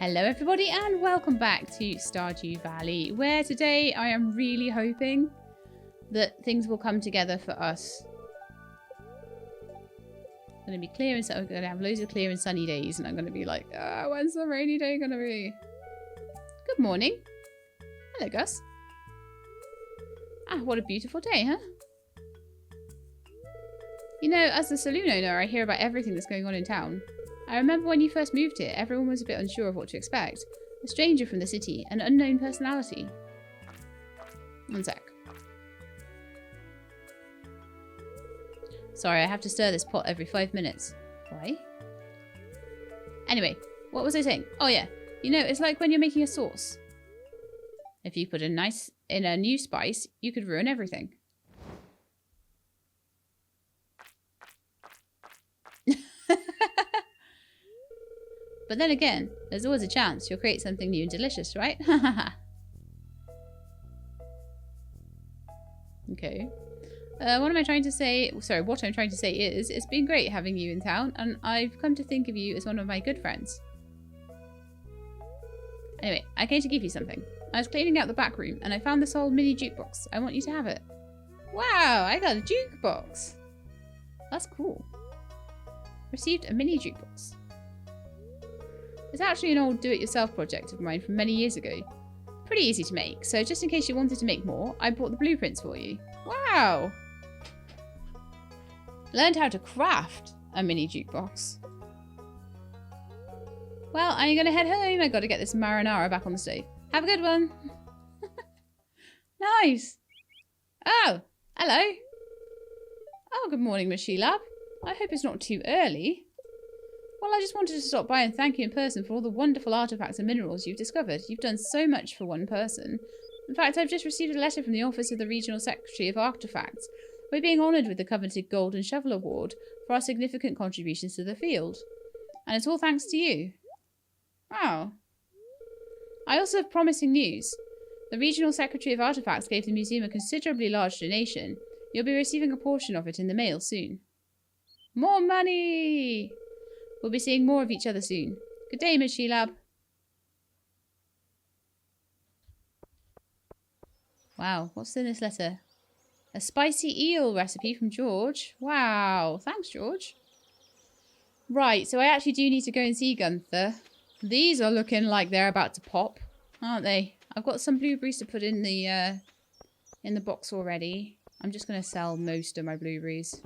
Hello everybody and welcome back to Stardew Valley, where today I am really hoping that things will come together for us. It's going to be clear and I'm going to have loads of clear and sunny days and I'm going to be like, when's the rainy day going to be? Good morning. Hello Gus. What a beautiful day, huh? You know, as the saloon owner, I hear about everything that's going on in town. I remember when you first moved here, everyone was a bit unsure of what to expect. A stranger from the city, an unknown personality. One sec. Sorry, I have to stir this pot every 5 minutes. Why? Anyway, what was I saying? Oh yeah, you know, it's like when you're making a sauce. If you put in a new spice, you could ruin everything. But then again, there's always a chance you'll create something new and delicious, right? Okay. What I'm trying to say is, it's been great having you in town, and I've come to think of you as one of my good friends. Anyway, I came to give you something. I was cleaning out the back room, and I found this old mini jukebox. I want you to have it. Wow, I got a jukebox. That's cool. Received a mini jukebox. It's actually an old do-it-yourself project of mine from many years ago. Pretty easy to make, so just in case you wanted to make more, I bought the blueprints for you. Wow! Learned how to craft a mini jukebox. Well, I'm gonna head home. I gotta get this marinara back on the stove. Have a good one. Nice. Oh, hello. Oh, good morning, Miss Sheelab. I hope it's not too early. Well, I just wanted to stop by and thank you in person for all the wonderful artifacts and minerals you've discovered. You've done so much for one person. In fact, I've just received a letter from the Office of the Regional Secretary of Artifacts. We're being honoured with the coveted Golden Shovel Award for our significant contributions to the field. And it's all thanks to you. Wow. I also have promising news. The Regional Secretary of Artifacts gave the museum a considerably large donation. You'll be receiving a portion of it in the mail soon. More money! We'll be seeing more of each other soon. Good day, Miss Sheelab. Wow, what's in this letter? A spicy eel recipe from George. Wow, thanks, George. Right, so I actually do need to go and see Gunther. These are looking like they're about to pop, aren't they? I've got some blueberries to put in the box already. I'm just going to sell most of my blueberries.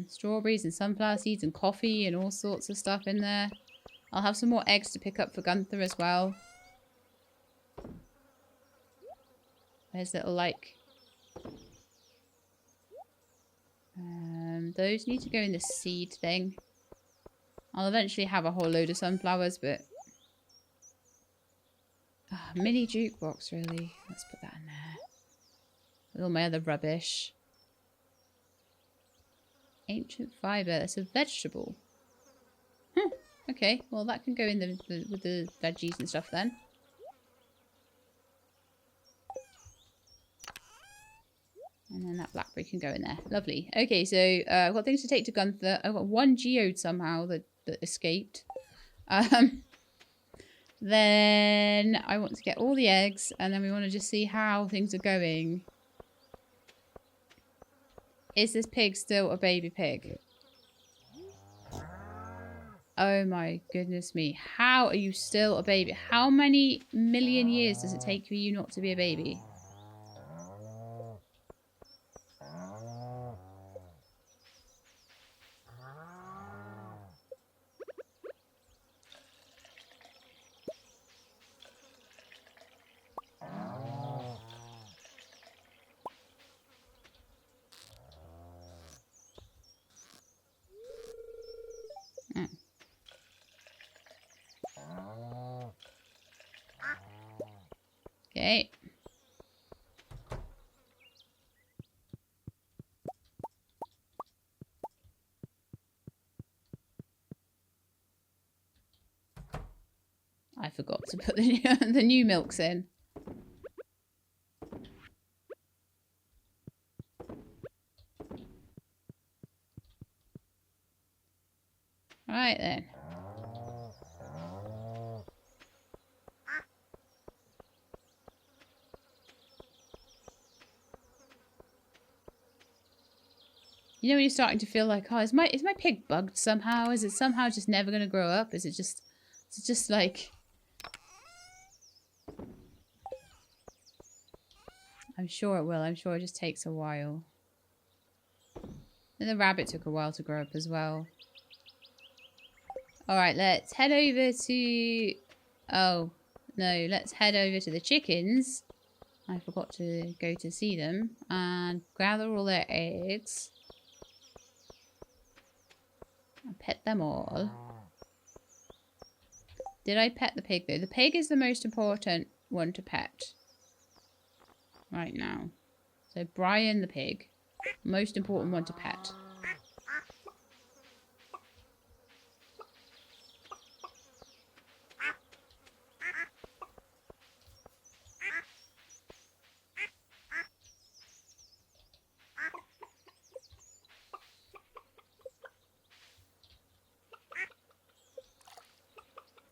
Strawberries and sunflower seeds and coffee and all sorts of stuff in there. I'll have some more eggs to pick up for Gunther as well. There's little like... those need to go in the seed thing. I'll eventually have a whole load of sunflowers, but... mini jukebox, really. Let's put that in there. With all my other rubbish. Ancient fibre. That's a vegetable. Okay, well that can go in with the veggies and stuff then. And then that blackberry can go in there. Lovely. Okay, so I've got things to take to Gunther. I've got one geode somehow that escaped. Then I want to get all the eggs, and then we want to just see how things are going. Is this pig still a baby pig? Oh my goodness me. How are you still a baby? How many million years does it take for you not to be a baby? Okay. I forgot to put the new milks in. Right then. You know when you're starting to feel like, oh, is my pig bugged somehow? Is it somehow just never gonna grow up? Is it just like, I'm sure it will. I'm sure it just takes a while. And the rabbit took a while to grow up as well. Alright, let's head over to... Oh, no. Let's head over to the chickens. I forgot to go to see them. And gather all their eggs. I pet them all. Did I pet the pig though? The pig is the most important one to pet. Right now. So Brian the pig. Most important one to pet.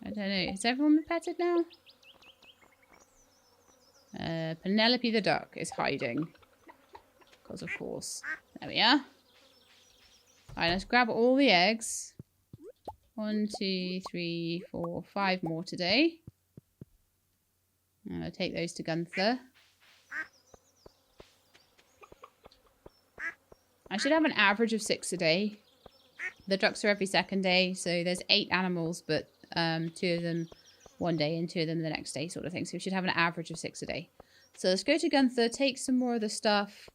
I don't know. Is everyone been petted now? Penelope the duck is hiding. Because of course. There we are. Alright, let's grab all the eggs. 1, 2, 3, 4, 5 more today. And I'll take those to Gunther. I should have an average of 6 a day. The ducks are every second day, so there's 8 animals, but 2 of them one day and 2 of them the next day sort of thing. So we should have an average of 6 a day. So let's go to Gunther, take some more of the stuff.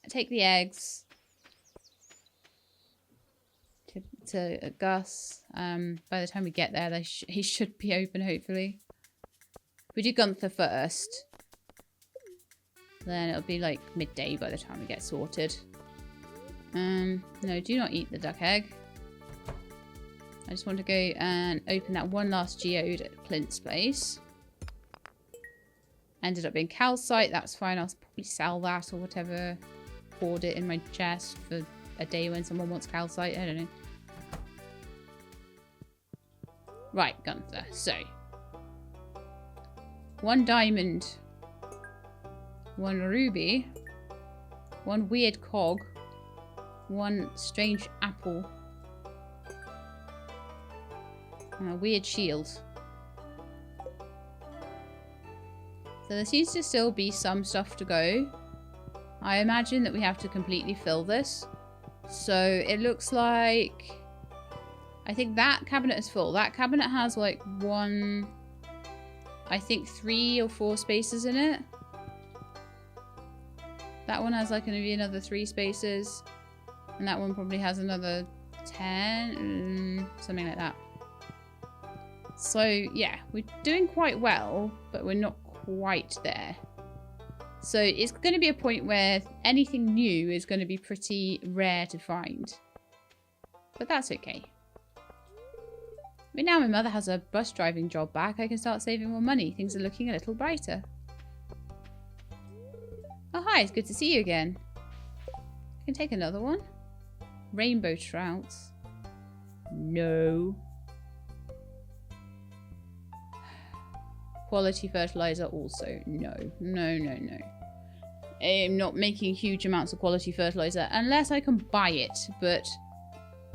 Take the eggs to Gus. By the time we get there, he should be open, hopefully. We do Gunther first. Then it'll be like midday by the time we get sorted. No, do not eat the duck egg. I just want to go and open that one last geode at Clint's place. Ended up being calcite, that's fine. I'll probably sell that or whatever. Hoard it in my chest for a day when someone wants calcite. I don't know. Right, Gunther. So, 1 diamond, 1 ruby, 1 weird cog, 1 strange apple, and a weird shield. So there seems to still be some stuff to go. I imagine that we have to completely fill this. So it looks like... I think that cabinet is full. That cabinet has like 1... I think 3 or 4 spaces in it. That one has like going to be another 3 spaces. And that one probably has another 10. Something like that. So yeah, we're doing quite well, but we're not quite there. So it's going to be a point where anything new is going to be pretty rare to find. But that's okay. But now my mother has a bus driving job back, I can start saving more money. Things are looking a little brighter. Oh hi, it's good to see you again. I can take another one. Rainbow trouts. No. Quality fertilizer also. No. No, no, no. I'm not making huge amounts of quality fertilizer unless I can buy it, but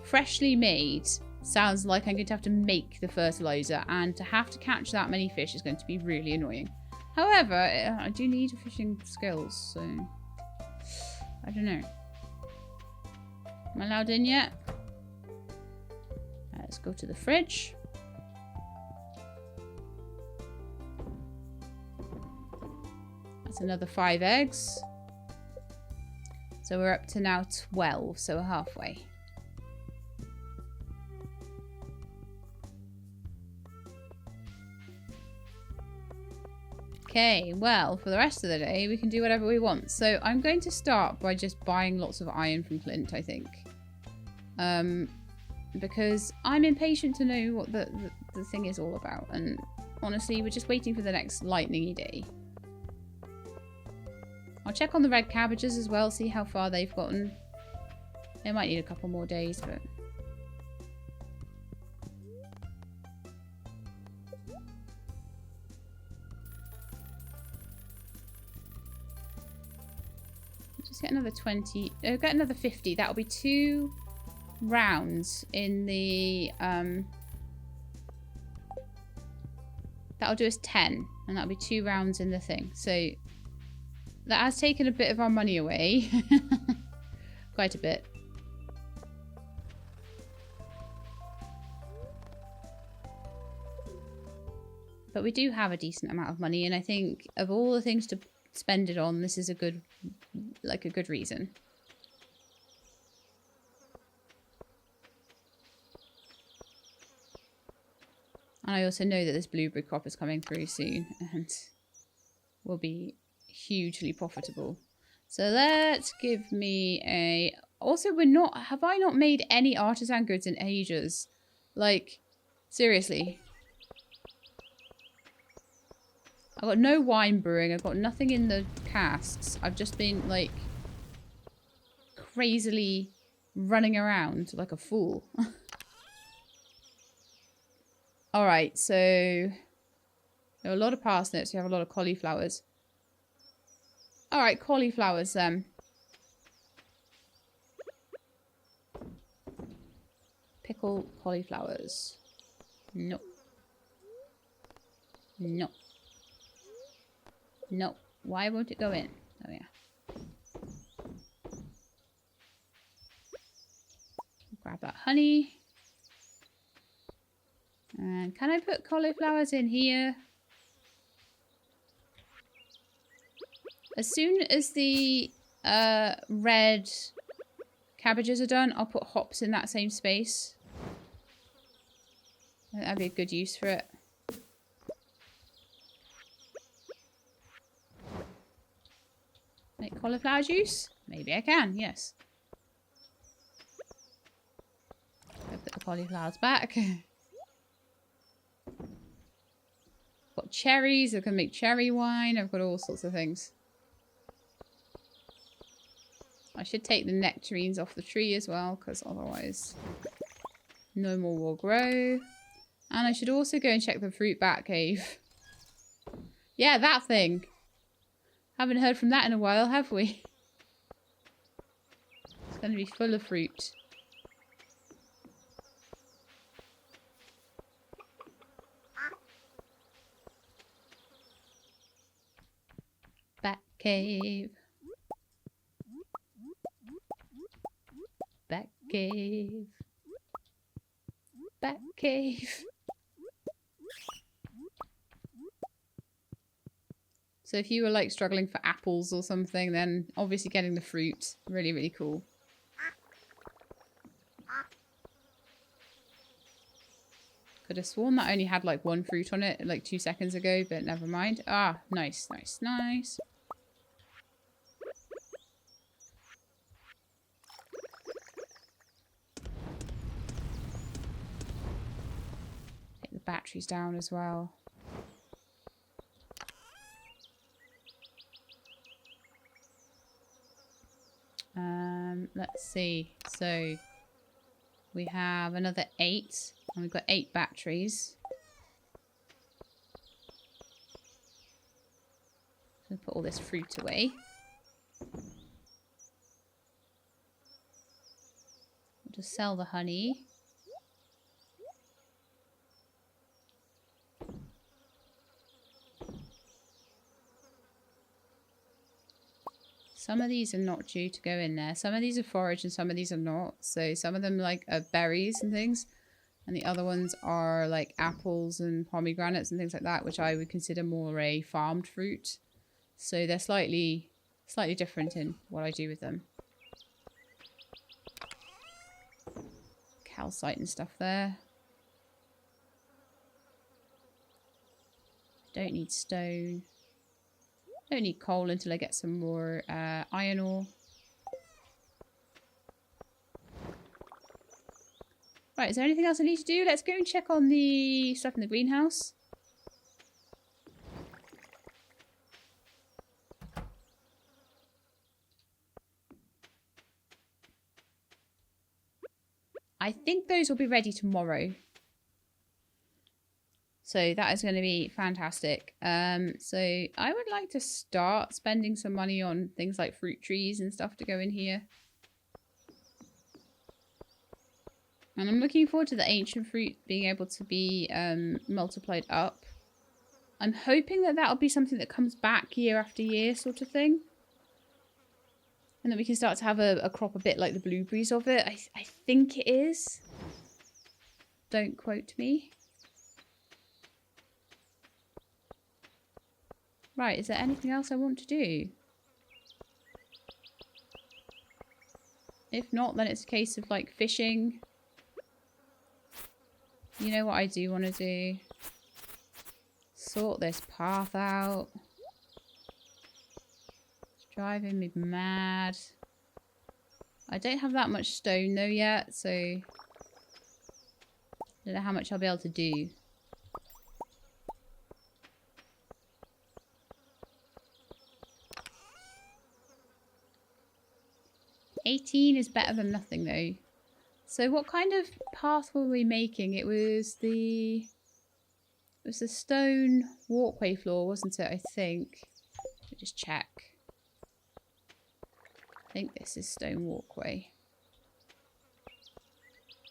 freshly made sounds like I'm going to have to make the fertilizer, and to have to catch that many fish is going to be really annoying. However, I do need fishing skills, so I don't know. Am I allowed in yet? Let's go to the fridge. That's another 5 eggs. So we're up to now 12, so we're halfway. Okay, well, for the rest of the day, we can do whatever we want. So I'm going to start by just buying lots of iron from Clint, I think. Because I'm impatient to know what the thing is all about. And honestly, we're just waiting for the next lightning-y day. I'll check on the red cabbages as well, see how far they've gotten. They might need a couple more days, but... Let's get another 20. Get another 50. That'll be 2 rounds in the... That'll do us 10. And that'll be 2 rounds in the thing. So that has taken a bit of our money away. Quite a bit. But we do have a decent amount of money, and I think of all the things to spend it on, this is a good, like a good reason. And I also know that this blueberry crop is coming through soon and will be hugely profitable. So let's give me a... Also, have I not made any artisan goods in ages? Like, seriously. I've got no wine brewing. I've got nothing in the casks. I've just been, like, crazily running around like a fool. Alright, so... there are a lot of parsnips. We have a lot of cauliflowers. Alright, cauliflowers then. Pickle cauliflowers. No. No. No. Why won't it go in? Oh, yeah. Grab that honey. And can I put cauliflowers in here? As soon as the red cabbages are done, I'll put hops in that same space. That'd be a good use for it. Make cauliflower juice? Maybe I can, yes. I'll put the cauliflowers back. Got cherries, I can make cherry wine, I've got all sorts of things. I should take the nectarines off the tree as well, because otherwise no more will grow. And I should also go and check the fruit bat cave. Yeah, that thing. Haven't heard from that in a while, have we? It's going to be full of fruit. Bat cave. Bat cave. Bat cave. So if you were like struggling for apples or something, then obviously getting the fruit, really, really cool. Could have sworn that only had like 1 fruit on it like 2 seconds ago, but never mind. Ah, nice, nice, nice. Take the batteries down as well. Let's see. So we have another 8, and we've got 8 batteries. So put all this fruit away. We'll just sell the honey. Some of these are not due to go in there. Some of these are forage and some of these are not. So some of them like are berries and things. And the other ones are like apples and pomegranates and things like that, which I would consider more a farmed fruit. So they're slightly different in what I do with them. Calcite and stuff there. Don't need stone. Don't need coal until I get some more iron ore. Right, is there anything else I need to do? Let's go and check on the stuff in the greenhouse. I think those will be ready tomorrow. So that is going to be fantastic. So I would like to start spending some money on things like fruit trees and stuff to go in here. And I'm looking forward to the ancient fruit being able to be multiplied up. I'm hoping that that'll be something that comes back year after year sort of thing. And that we can start to have a crop a bit like the blueberries of it. I think it is. Don't quote me. Right, is there anything else I want to do? If not, then it's a case of like fishing. You know what I do want to do? Sort this path out. It's driving me mad. I don't have that much stone though yet, so I don't know how much I'll be able to do. $18 is better than nothing though. So what kind of path were we making? It was the stone walkway floor, wasn't it? I think. Let me just check. I think this is stone walkway.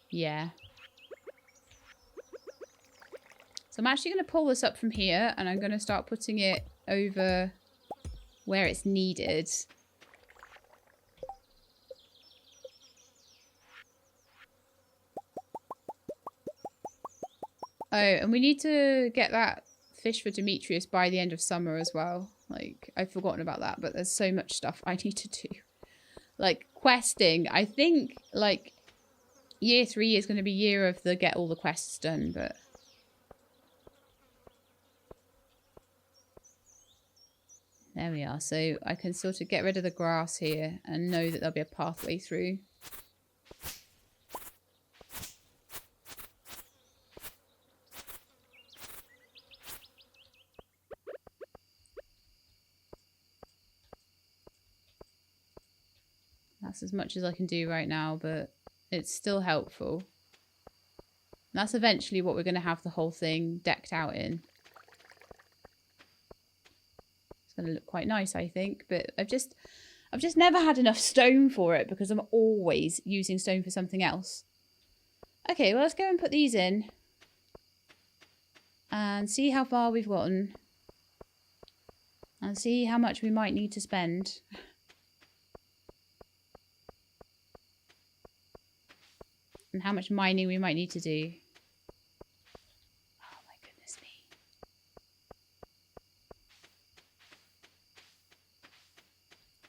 Yeah. So I'm actually going to pull this up from here and I'm going to start putting it over where it's needed. Oh, and we need to get that fish for Demetrius by the end of summer as well. Like, I've forgotten about that, but there's so much stuff I need to do. Like, questing. I think, like, year 3 is going to be year of the get all the quests done, but... There we are. So I can sort of get rid of the grass here and know that there'll be a pathway through. That's as much as I can do right now, but it's still helpful. And that's eventually what we're going to have the whole thing decked out in. It's going to look quite nice, I think, but I've just never had enough stone for it because I'm always using stone for something else. Okay, well, let's go and put these in and see how far we've gotten and see how much we might need to spend. And how much mining we might need to do. Oh my goodness me.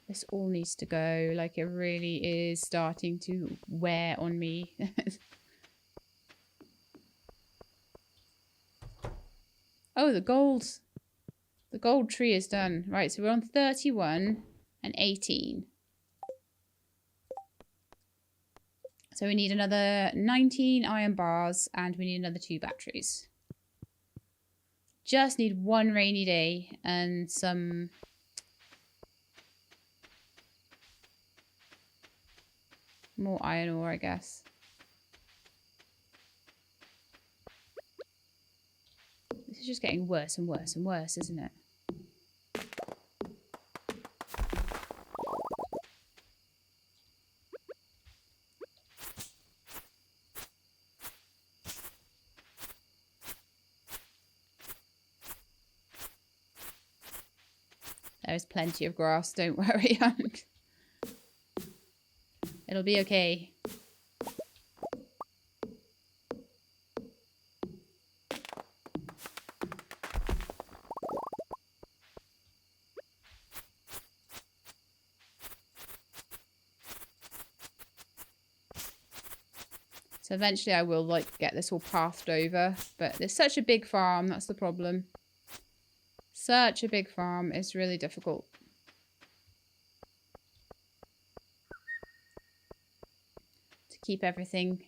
This all needs to go. Like, it really is starting to wear on me. Oh, the gold tree is done. Right, so we're on 31 and 18. So we need another 19 iron bars and we need another 2 batteries. Just need one rainy day and some more iron ore, I guess. This is just getting worse and worse and worse, isn't it? There's plenty of grass, don't worry. It'll be okay. So eventually I will like get this all pathed over, but there's such a big farm, that's the problem. Such a big farm, it's really difficult. To keep everything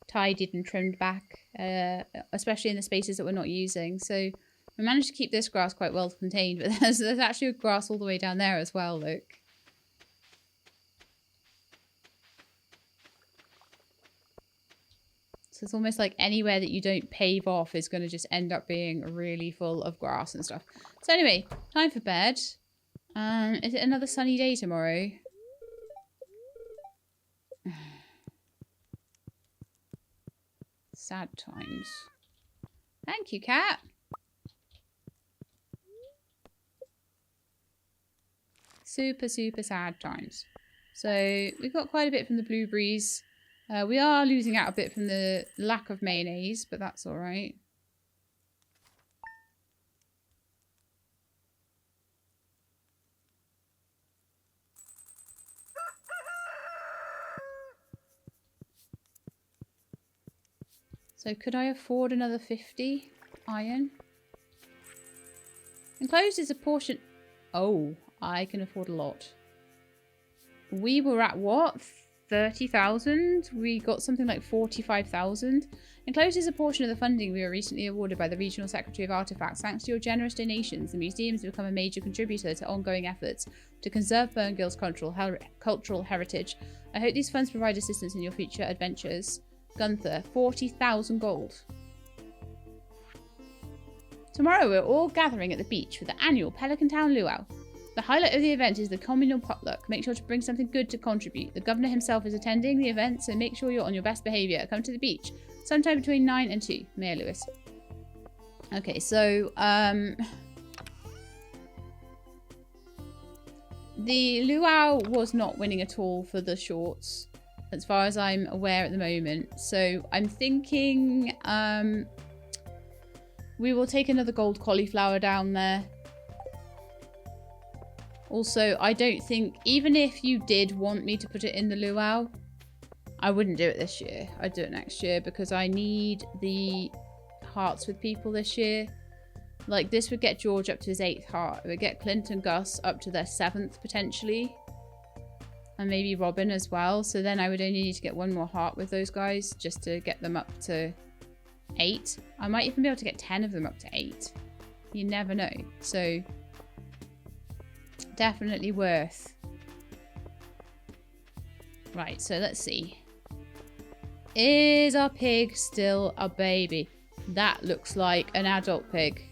tidied and trimmed back, especially in the spaces that we're not using. So we managed to keep this grass quite well contained, but there's actually grass all the way down there as well, look. So it's almost like anywhere that you don't pave off is going to just end up being really full of grass and stuff. So anyway, time for bed. Is it another sunny day tomorrow? Sad times. Thank you, cat. Super, super sad times. So we've got quite a bit from the blueberries. We are losing out a bit from the lack of mayonnaise, but that's all right. So could I afford another 50 iron? Enclosed is a portion... Oh, I can afford a lot. We were at what? 30,000? We got something like 45,000. Enclosed is a portion of the funding we were recently awarded by the Regional Secretary of Artifacts. Thanks to your generous donations, the museum has become a major contributor to ongoing efforts to conserve Burngill's cultural heritage. I hope these funds provide assistance in your future adventures. Gunther, 40,000 gold. Tomorrow we're all gathering at the beach for the annual Pelican Town Luau. The highlight of the event is the communal potluck. Make sure to bring something good to contribute. The governor himself is attending the event, so make sure you're on your best behaviour. Come to the beach sometime between 9 and 2. Mayor Lewis. Okay, so the Luau was not winning at all for the shorts, as far as I'm aware at the moment. So I'm thinking we will take another gold cauliflower down there. Also, I don't think, even if you did want me to put it in the luau, I wouldn't do it this year. I'd do it next year because I need the hearts with people this year. Like, this would get George up to his 8th heart. It would get Clint and Gus up to their 7th, potentially. And maybe Robin as well. So then I would only need to get one more heart with those guys just to get them up to 8. I might even be able to get 10 of them up to 8. You never know. So... definitely worth. Right, so let's see. Is our pig still a baby? That looks like an adult pig.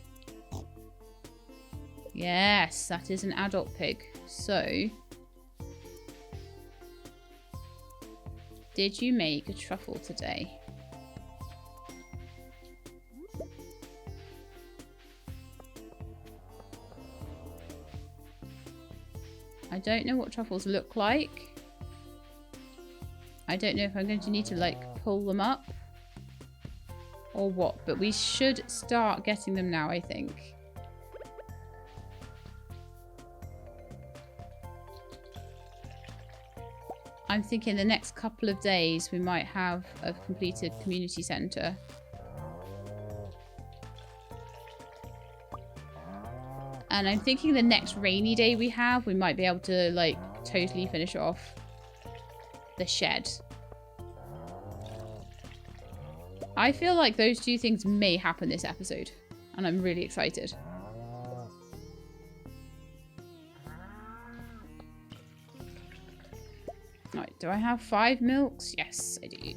Yes, that is an adult pig. So, did you make a truffle today? I don't know what truffles look like. I don't know if I'm going to need to like pull them up or what, but we should start getting them now, I think. I'm thinking the next couple of days we might have a completed community centre. And I'm thinking the next rainy day we have, we might be able to, like, totally finish off the shed. I feel like those two things may happen this episode. And I'm really excited. Right, do I have 5 milks? Yes, I do.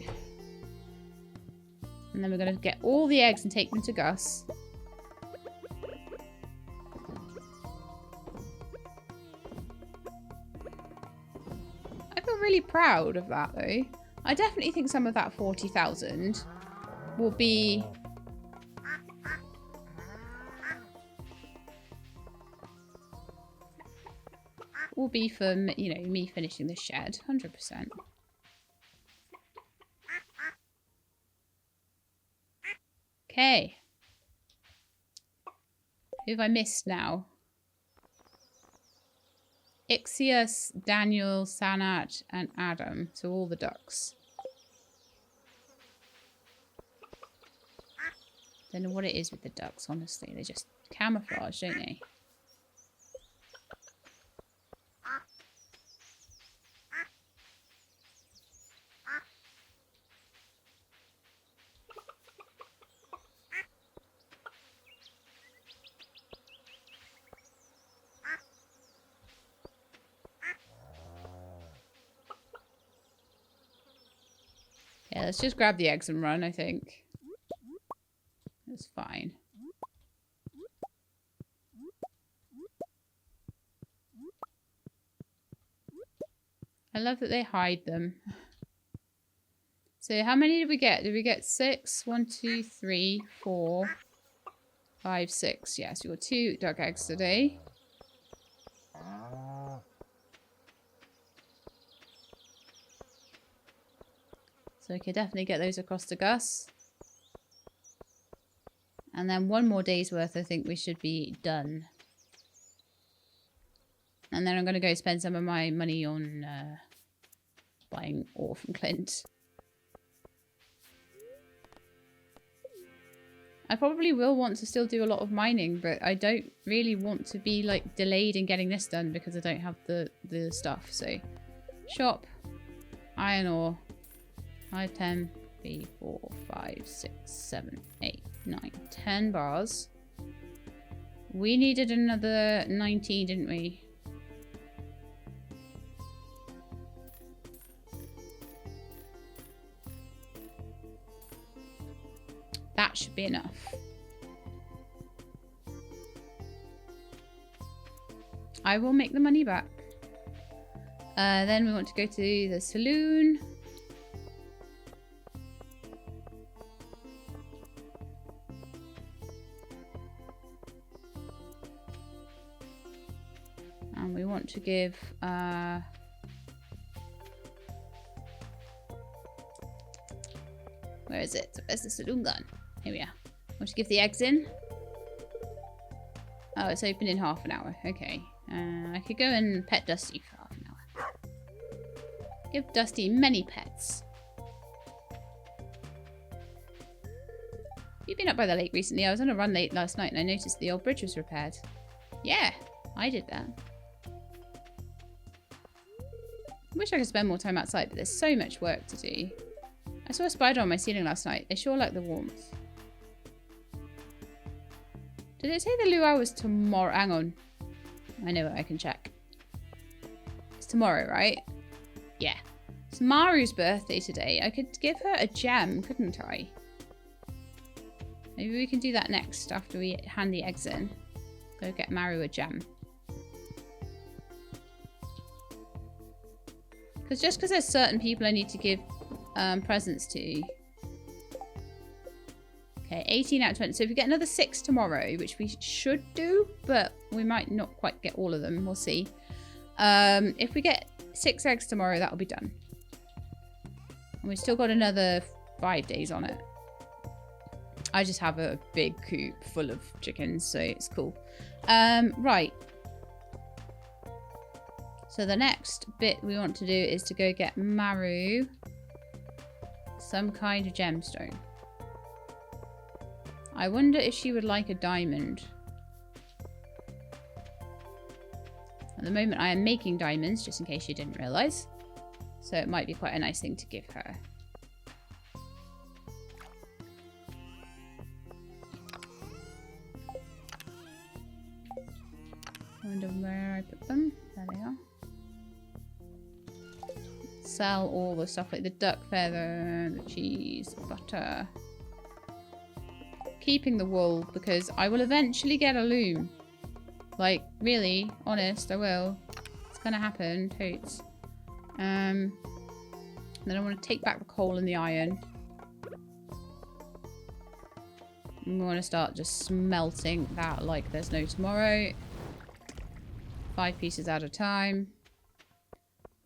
And then we're going to get all the eggs and take them to Gus. Really proud of that though. I definitely think some of that 40,000 will be for, you know, me finishing the shed 100%. Okay, who have I missed now? Ixius, Daniel, Sanat, and Adam. So all the ducks. Don't know what it is with the ducks, honestly. They just camouflage, don't they? Yeah, let's just grab the eggs and run, I think. That's fine. I love that they hide them. So how many did we get? Did we get 6? 1, 2, 3, 4, 5, 6. Yes, we got 2 duck eggs today. So we could definitely get those across to Gus. And then 1 more day's worth, I think we should be done. And then I'm going to go spend some of my money on buying ore from Clint. I probably will want to still do a lot of mining, but I don't really want to be like delayed in getting this done because I don't have the stuff. So, shop, iron ore, 5, 10, 3, 4, 5, 6, 7, 8, 9, 10 bars. We needed another 19, didn't we? That should be enough. I will make the money back. Then we want to go to the saloon. And we want to give... where is it? Where's the saloon gone? Here we are. Want to give the eggs in? Oh, it's open in half an hour. Okay. I could go and pet Dusty for half an hour. Give Dusty many pets. You've been up by the lake recently. I was on a run late last night and I noticed the old bridge was repaired. Yeah, I did that. I wish I could spend more time outside, but there's so much work to do. I saw a spider on my ceiling last night. They sure like the warmth. Did it say the luau was tomorrow? Hang on. I know it. I can check. It's tomorrow, right? Yeah. It's Maru's birthday today. I could give her a gem, couldn't I? Maybe we can do that next after we hand the eggs in. Go get Maru a gem. Because just because there's certain people I need to give presents to. Okay, 18 out of 20. So if we get another 6 tomorrow, which we should do, but we might not quite get all of them. We'll see. If we get 6 eggs tomorrow, that'll be done. And we've still got another 5 days on it. I just have a big coop full of chickens, so it's cool. Right. So the next bit we want to do is to go get Maru some kind of gemstone. I wonder if she would like a diamond. At the moment I am making diamonds, just in case you didn't realise. So it might be quite a nice thing to give her. I wonder where I put them. There they are. Sell all the stuff like the duck feather, the cheese, the butter. Keeping the wool because I will eventually get a loom. Like, really, honest, I will. It's gonna happen, totes. Then I want to take back the coal and the iron. And we want to start just smelting that like there's no tomorrow. 5 pieces at a time.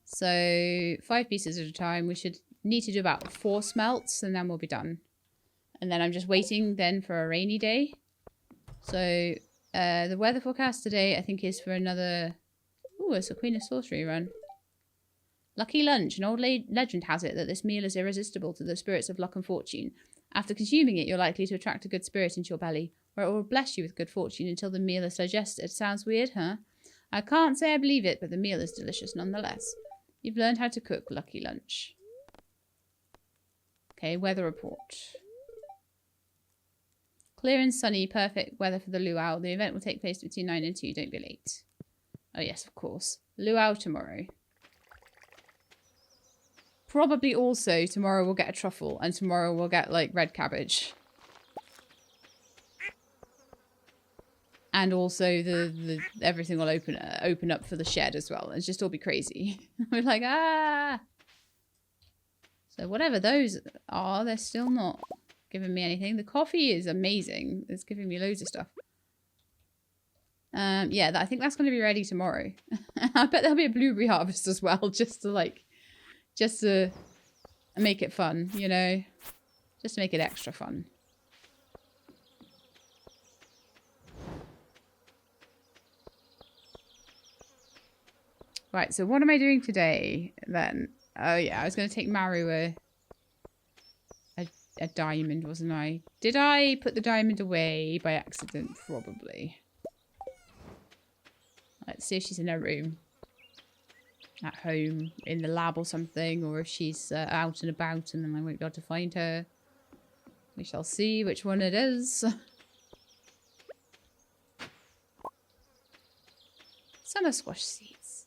So 5 pieces at a time. We should need to do about 4 smelts and then we'll be done. And then I'm just waiting then for a rainy day. So the weather forecast today I think is for another... Ooh, it's a Queen of Sorcery run. Lucky lunch. An old legend has it that this meal is irresistible to the spirits of luck and fortune. After consuming it, you're likely to attract a good spirit into your belly, where it will bless you with good fortune until the meal is digested. Sounds weird, huh? I can't say I believe it, but the meal is delicious nonetheless. You've learned how to cook lucky lunch. Okay, weather report. Clear and sunny, perfect weather for the luau. The event will take place between 9 and 2. Don't be late. Oh yes, of course. Luau tomorrow. Probably also tomorrow we'll get a truffle and tomorrow we'll get like red cabbage. And also the everything will open up for the shed as well. It's just all be crazy. We're like, ah. So whatever those are, they're still not giving me anything. The coffee is amazing. It's giving me loads of stuff. Yeah, I think that's going to be ready tomorrow. I bet there'll be a blueberry harvest as well, just to make it fun, you know, just to make it extra fun. Right, so what am I doing today then? Oh yeah, I was going to take Maru a diamond, wasn't I? Did I put the diamond away by accident? Probably. Let's see if she's in her room. At home, in the lab or something, or if she's out and about and then I won't be able to find her. We shall see which one it is. Summer squash seeds.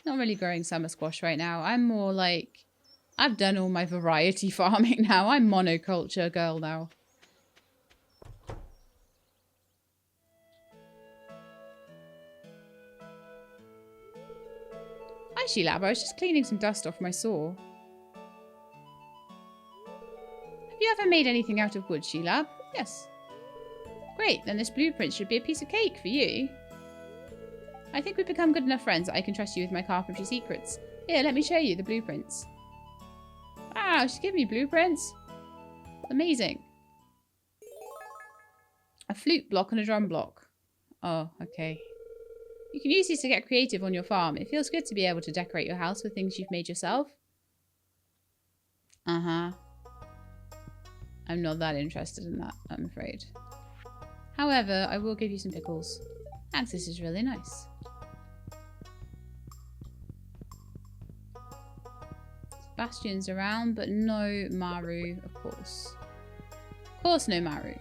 Not really growing summer squash right now. I'm more like, I've done all my variety farming now. I'm monoculture girl now. Hi, She-Lab. I was just cleaning some dust off my saw. Have you ever made anything out of wood, She-Lab? Yes. Great, then this blueprint should be a piece of cake for you. I think we've become good enough friends that I can trust you with my carpentry secrets. Here, let me show you the blueprints. Wow, she's giving me blueprints. Amazing. A flute block and a drum block. Oh, okay. You can use these to get creative on your farm. It feels good to be able to decorate your house with things you've made yourself. Uh-huh. I'm not that interested in that, I'm afraid. However, I will give you some pickles. Thanks, this is really nice. Sebastian's around, but no Maru, of course. Of course no Maru.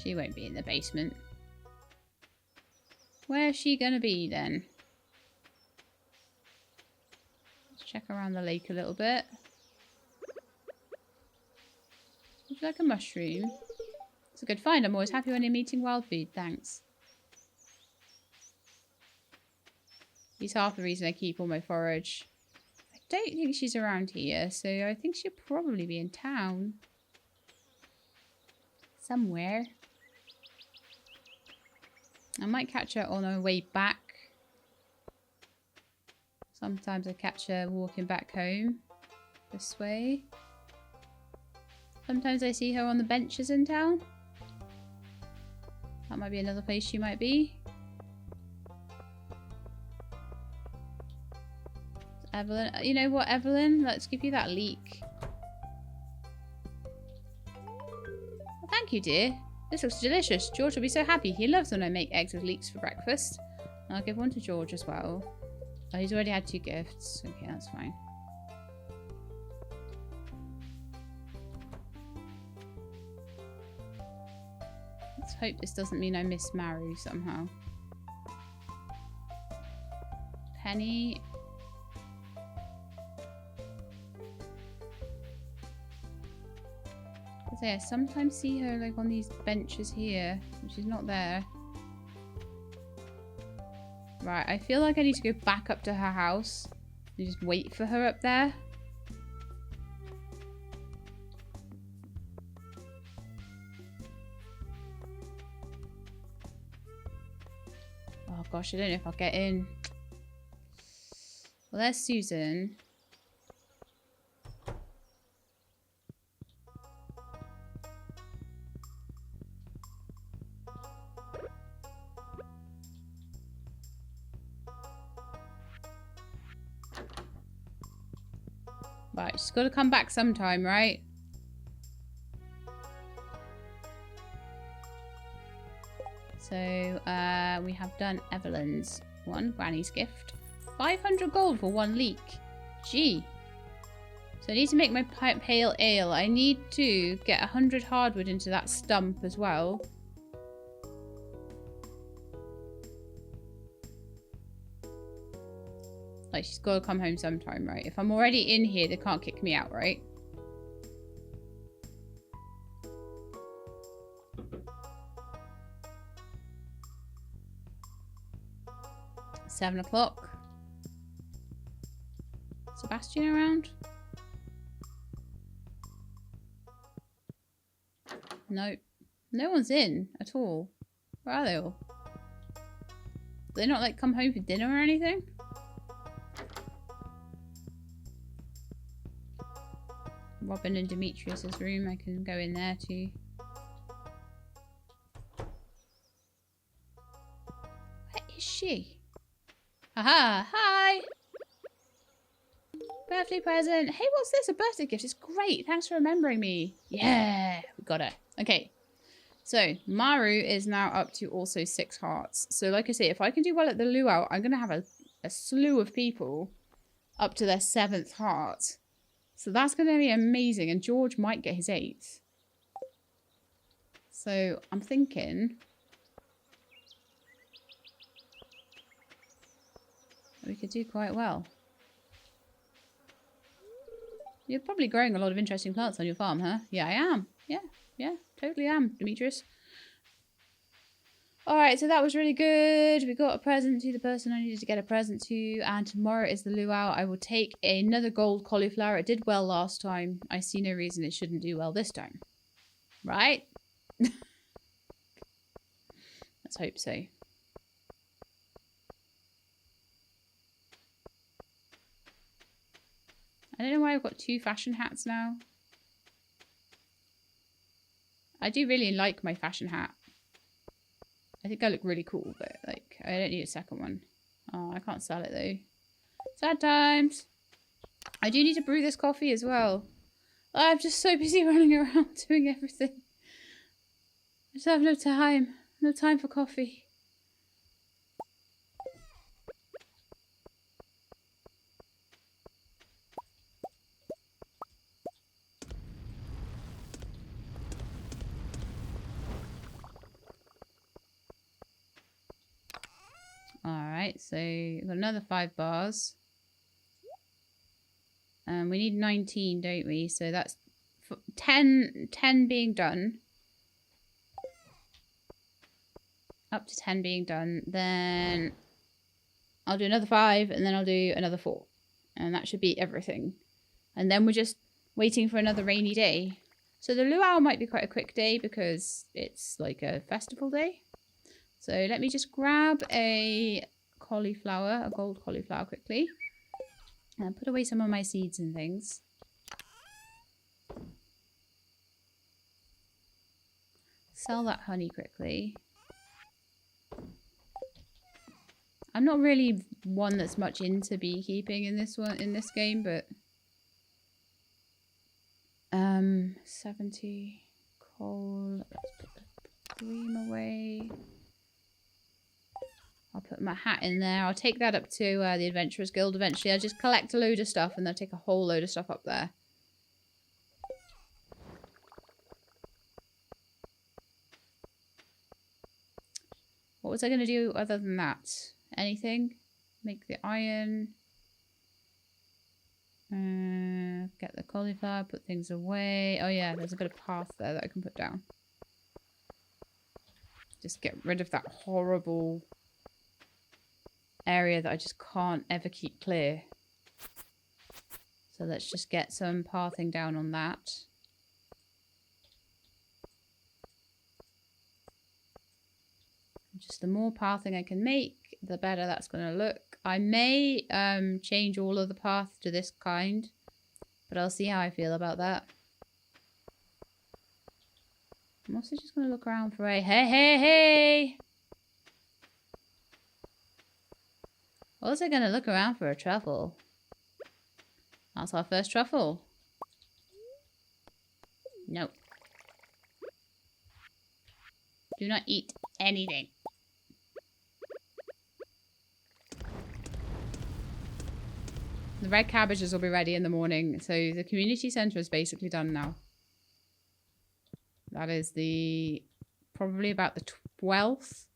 She won't be in the basement. Where's she gonna be then? Let's check around the lake a little bit. Would you like a mushroom? It's a good find. I'm always happy when I'm eating wild food. Thanks. He's half the reason I keep all my forage. I don't think she's around here, so I think she'll probably be in town. Somewhere. I might catch her on her way back. Sometimes I catch her walking back home this way. Sometimes I see her on the benches in town. That might be another place she might be. Evelyn, you know what, Evelyn? Let's give you that leek. Well, thank you, dear. This looks delicious. George will be so happy. He loves when I make eggs with leeks for breakfast. I'll give one to George as well. Oh, he's already had 2 gifts. Okay, that's fine. Let's hope this doesn't mean I miss Maru somehow. Penny. I sometimes see her like on these benches here, but she's not there. Right, I feel like I need to go back up to her house and just wait for her up there. Oh gosh, I don't know if I'll get in. Well, there's Susan. Right, she's got to come back sometime, right? So, we have done Evelyn's one, Granny's gift. 500 gold for 1 leek. Gee. So I need to make my pale ale. I need to get 100 hardwood into that stump as well. Like, she's got to come home sometime, right? If I'm already in here, they can't kick me out, right? $7 o'clock. Sebastian around? Nope. No one's in at all. Where are they all? Do they not, like, come home for dinner or anything? Robin and Demetrius's room. I can go in there too. Where is she? Haha! Hi! Birthday present. Hey, what's this? A birthday gift. It's great. Thanks for remembering me. Yeah! We got it. Okay. So, Maru is now up to also 6 hearts. So, like I say, if I can do well at the Luau, I'm going to have a slew of people up to their 7th heart. So that's going to be amazing. And George might get his 8th. So I'm thinking we could do quite well. You're probably growing a lot of interesting plants on your farm, huh? Yeah, I am. Yeah, totally am, Demetrius. Alright, so that was really good. We got a present to the person I needed to get a present to. And tomorrow is the luau. I will take another gold cauliflower. It did well last time. I see no reason it shouldn't do well this time. Right? Let's hope so. I don't know why I've got 2 fashion hats now. I do really like my fashion hat. I think I look really cool, but, like, I don't need a second one. Oh, I can't sell it, though. Sad times. I do need to brew this coffee as well. Oh, I'm just so busy running around doing everything. I just have no time. No time for coffee. Alright, so we've got another 5 bars. We need 19, don't we? So that's 10 being done. Up to 10 being done. Then I'll do another 5 and then I'll do another 4. And that should be everything. And then we're just waiting for another rainy day. So the luau might be quite a quick day because it's like a festival day. So let me just grab a cauliflower, a gold cauliflower quickly. And put away some of my seeds and things. Sell that honey quickly. I'm not really one that's much into beekeeping in this game, but 70 coal. Let's put the cream away. I'll put my hat in there. I'll take that up to the Adventurers Guild eventually. I'll just collect a load of stuff and then take a whole load of stuff up there. What was I going to do other than that? Anything? Make the iron. Get the cauliflower, put things away. Oh yeah, there's a bit of path there that I can put down. Just get rid of that horrible area that I just can't ever keep clear. So let's just get some pathing down on that. Just the more pathing I can make, the better that's going to look. I may change all of the path to this kind, but I'll see how I feel about that. I'm also just going to look around for a hey! Also going to look around for a truffle. That's our first truffle. Nope. Do not eat anything. The red cabbages will be ready in the morning. So the community centre is basically done now. That is probably about the 12th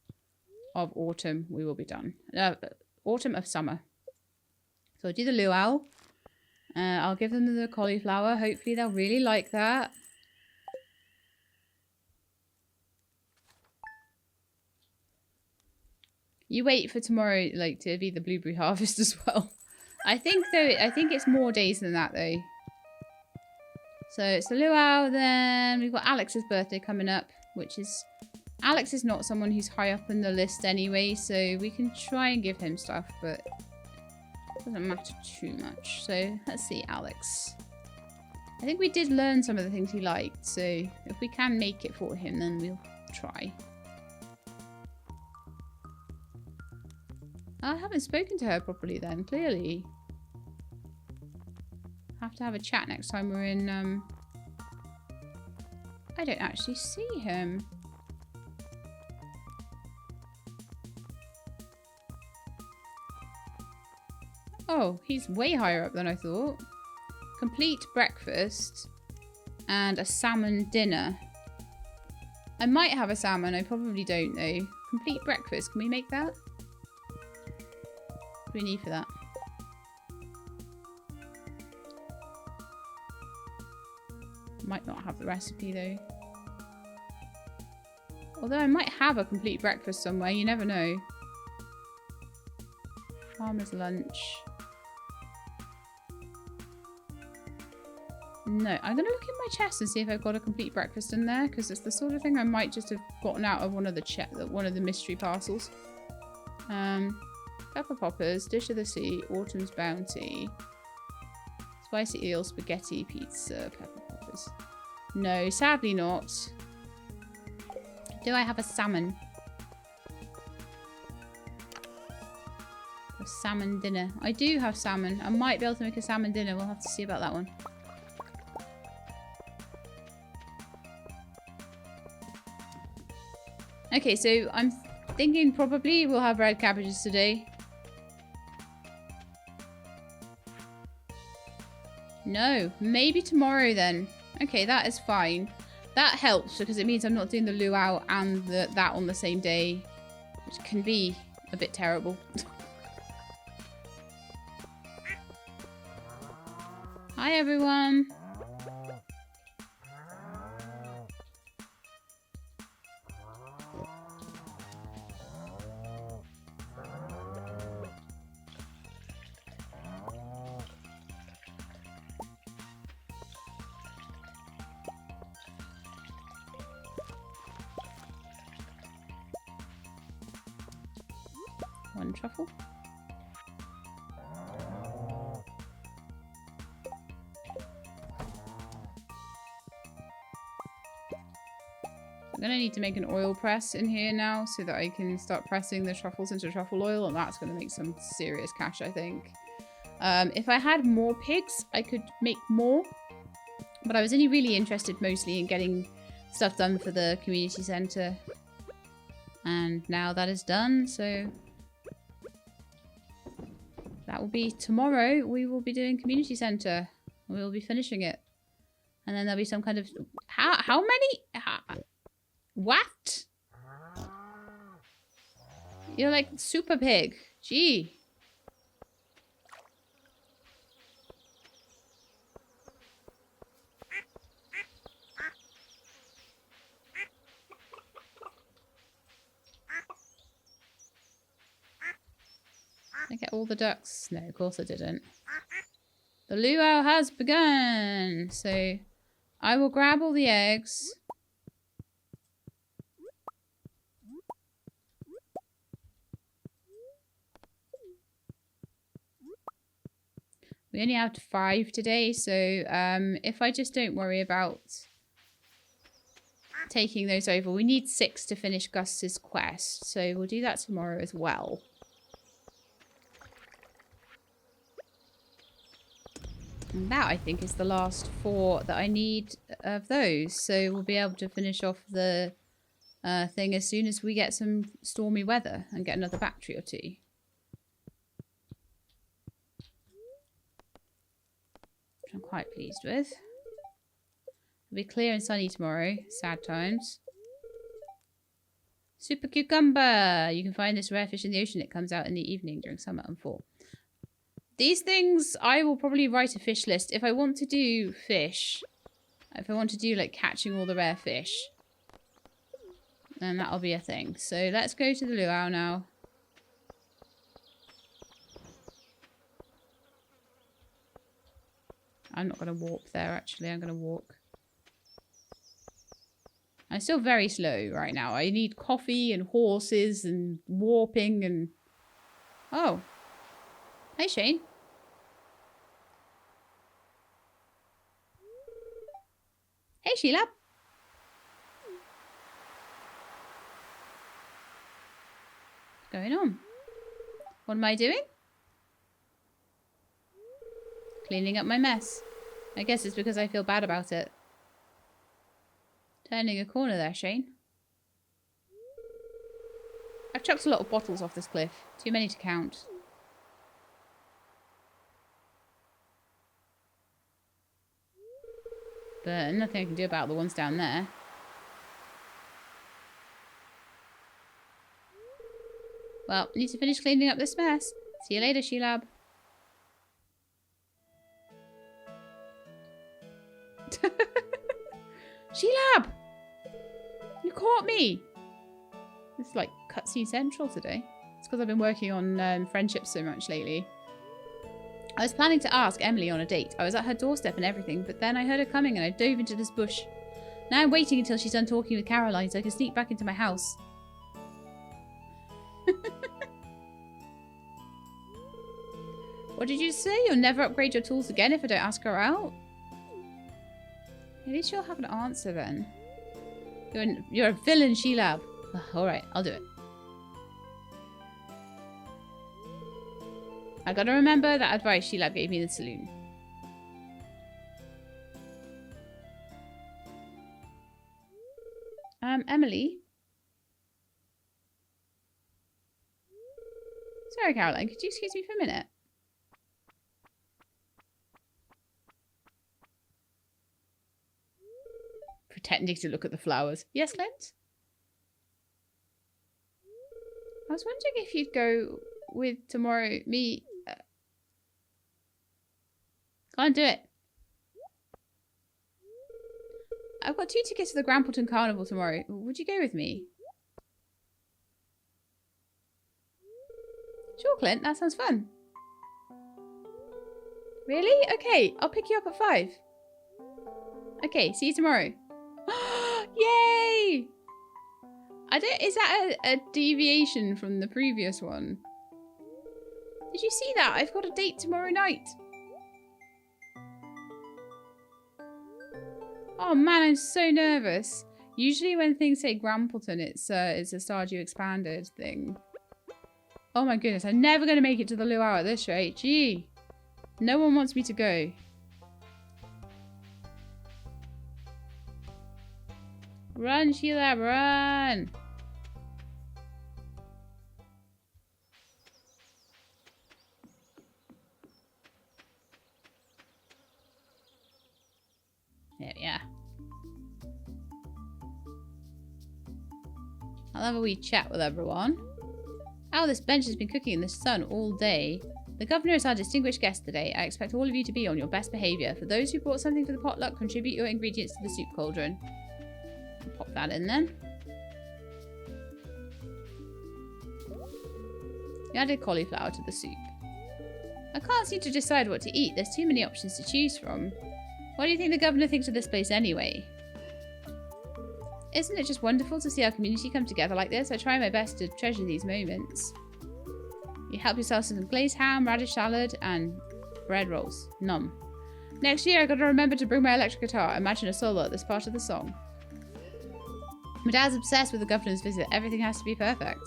of autumn we will be done. Autumn of summer. So I'll do the luau. I'll give them the cauliflower. Hopefully they'll really like that. You wait for tomorrow, like, to be the blueberry harvest as well. I think it's more days than that, though. So it's the luau, then we've got Alex's birthday coming up, which is... Alex is not someone who's high up in the list anyway, so we can try and give him stuff, but it doesn't matter too much. So let's see, Alex. I think we did learn some of the things he liked, so if we can make it for him, then we'll try. I haven't spoken to her properly then, clearly. Have to have a chat next time we're in, I don't actually see him. Oh, he's way higher up than I thought. Complete breakfast and a salmon dinner. I might have a salmon, I probably don't though. Complete breakfast, can we make that? What do we need for that? Might not have the recipe though. Although I might have a complete breakfast somewhere, you never know. Farmer's lunch. No, I'm going to look in my chest and see if I've got a complete breakfast in there, because it's the sort of thing I might just have gotten out of one of the mystery parcels. Pepper poppers, dish of the sea, autumn's bounty, spicy eel, spaghetti, pizza, pepper poppers. No, sadly not. Do I have a salmon? A salmon dinner. I do have salmon. I might be able to make a salmon dinner. We'll have to see about that one. Okay, so I'm thinking probably we'll have red cabbages today. No, maybe tomorrow then. Okay, that is fine. That helps because it means I'm not doing the luau and that on the same day, which can be a bit terrible. Hi everyone. One truffle. I'm gonna need to make an oil press in here now so that I can start pressing the truffles into truffle oil, and that's gonna make some serious cash, I think. If I had more pigs, I could make more, but I was only really interested mostly in getting stuff done for the community centre. And now that is done, so that will be tomorrow. We will be doing community centre. We will be finishing it. And then there'll be some kind of... How many? What? You're like super pig. Gee. I get all the ducks? No, of course I didn't. The luau has begun. So I will grab all the eggs. We only have 5 today, so if I just don't worry about taking those over, we need 6 to finish Gus's quest, so we'll do that tomorrow as well. And that, I think, is the last 4 that I need of those, so we'll be able to finish off the thing as soon as we get some stormy weather and get another battery or 2. I'm quite pleased with. It'll be clear and sunny tomorrow. Sad times. Super cucumber! You can find this rare fish in the ocean. It comes out in the evening during summer and fall. These things, I will probably write a fish list. If I want to do fish, if I want to do like catching all the rare fish, then that'll be a thing. So let's go to the luau now. I'm not going to warp there, actually. I'm going to walk. I'm still very slow right now. I need coffee and horses and warping and... Oh. Hey, Shane. Hey, Sheila. What's going on? What am I doing? Cleaning up my mess. I guess it's because I feel bad about it. Turning a corner there, Shane. I've chucked a lot of bottles off this cliff. Too many to count. But nothing I can do about the ones down there. Well, need to finish cleaning up this mess. See you later, Sheila. Sheila! You caught me! It's like cutscene central today. It's because I've been working on friendships so much lately. I was planning to ask Emily on a date. I was at her doorstep and everything, but then I heard her coming and I dove into this bush. Now I'm waiting until she's done talking with Caroline so I can sneak back into my house. What did you say? You'll never upgrade your tools again if I don't ask her out? At least you'll have an answer then. You're a villain, Sheila. Alright, I'll do it. I gotta remember that advice Sheila gave me in the saloon. Emily? Sorry, Caroline, could you excuse me for a minute? Pretending to look at the flowers. Yes, Clint? I was wondering if you'd go with tomorrow. Can't do it. I've got 2 tickets to the Grampleton Carnival tomorrow. Would you go with me? Sure, Clint. That sounds fun. Really? Okay. I'll pick you up at 5. Okay. See you tomorrow. Yay! Is that a deviation from the previous one? Did you see that? I've got a date tomorrow night. Oh man, I'm so nervous. Usually when things say Grampleton, it's a Stardew Expanded thing. Oh my goodness, I'm never going to make it to the Luau at this rate. Gee. No one wants me to go. Run, Sheila, run! There we are. I'll have a wee chat with everyone. Oh, this bench has been cooking in the sun all day. The governor is our distinguished guest today. I expect all of you to be on your best behaviour. For those who brought something for the potluck, contribute your ingredients to the soup cauldron. Pop that in then. We added cauliflower to the soup. I can't seem to decide what to eat. There's too many options to choose from. What do you think the governor thinks of this place anyway? Isn't it just wonderful to see our community come together like this? I try my best to treasure these moments. You help yourself to some glazed ham, radish salad, and bread rolls. Nom. Next year I gotta remember to bring my electric guitar. Imagine a solo at this part of the song. My dad's obsessed with the governor's visit. Everything has to be perfect.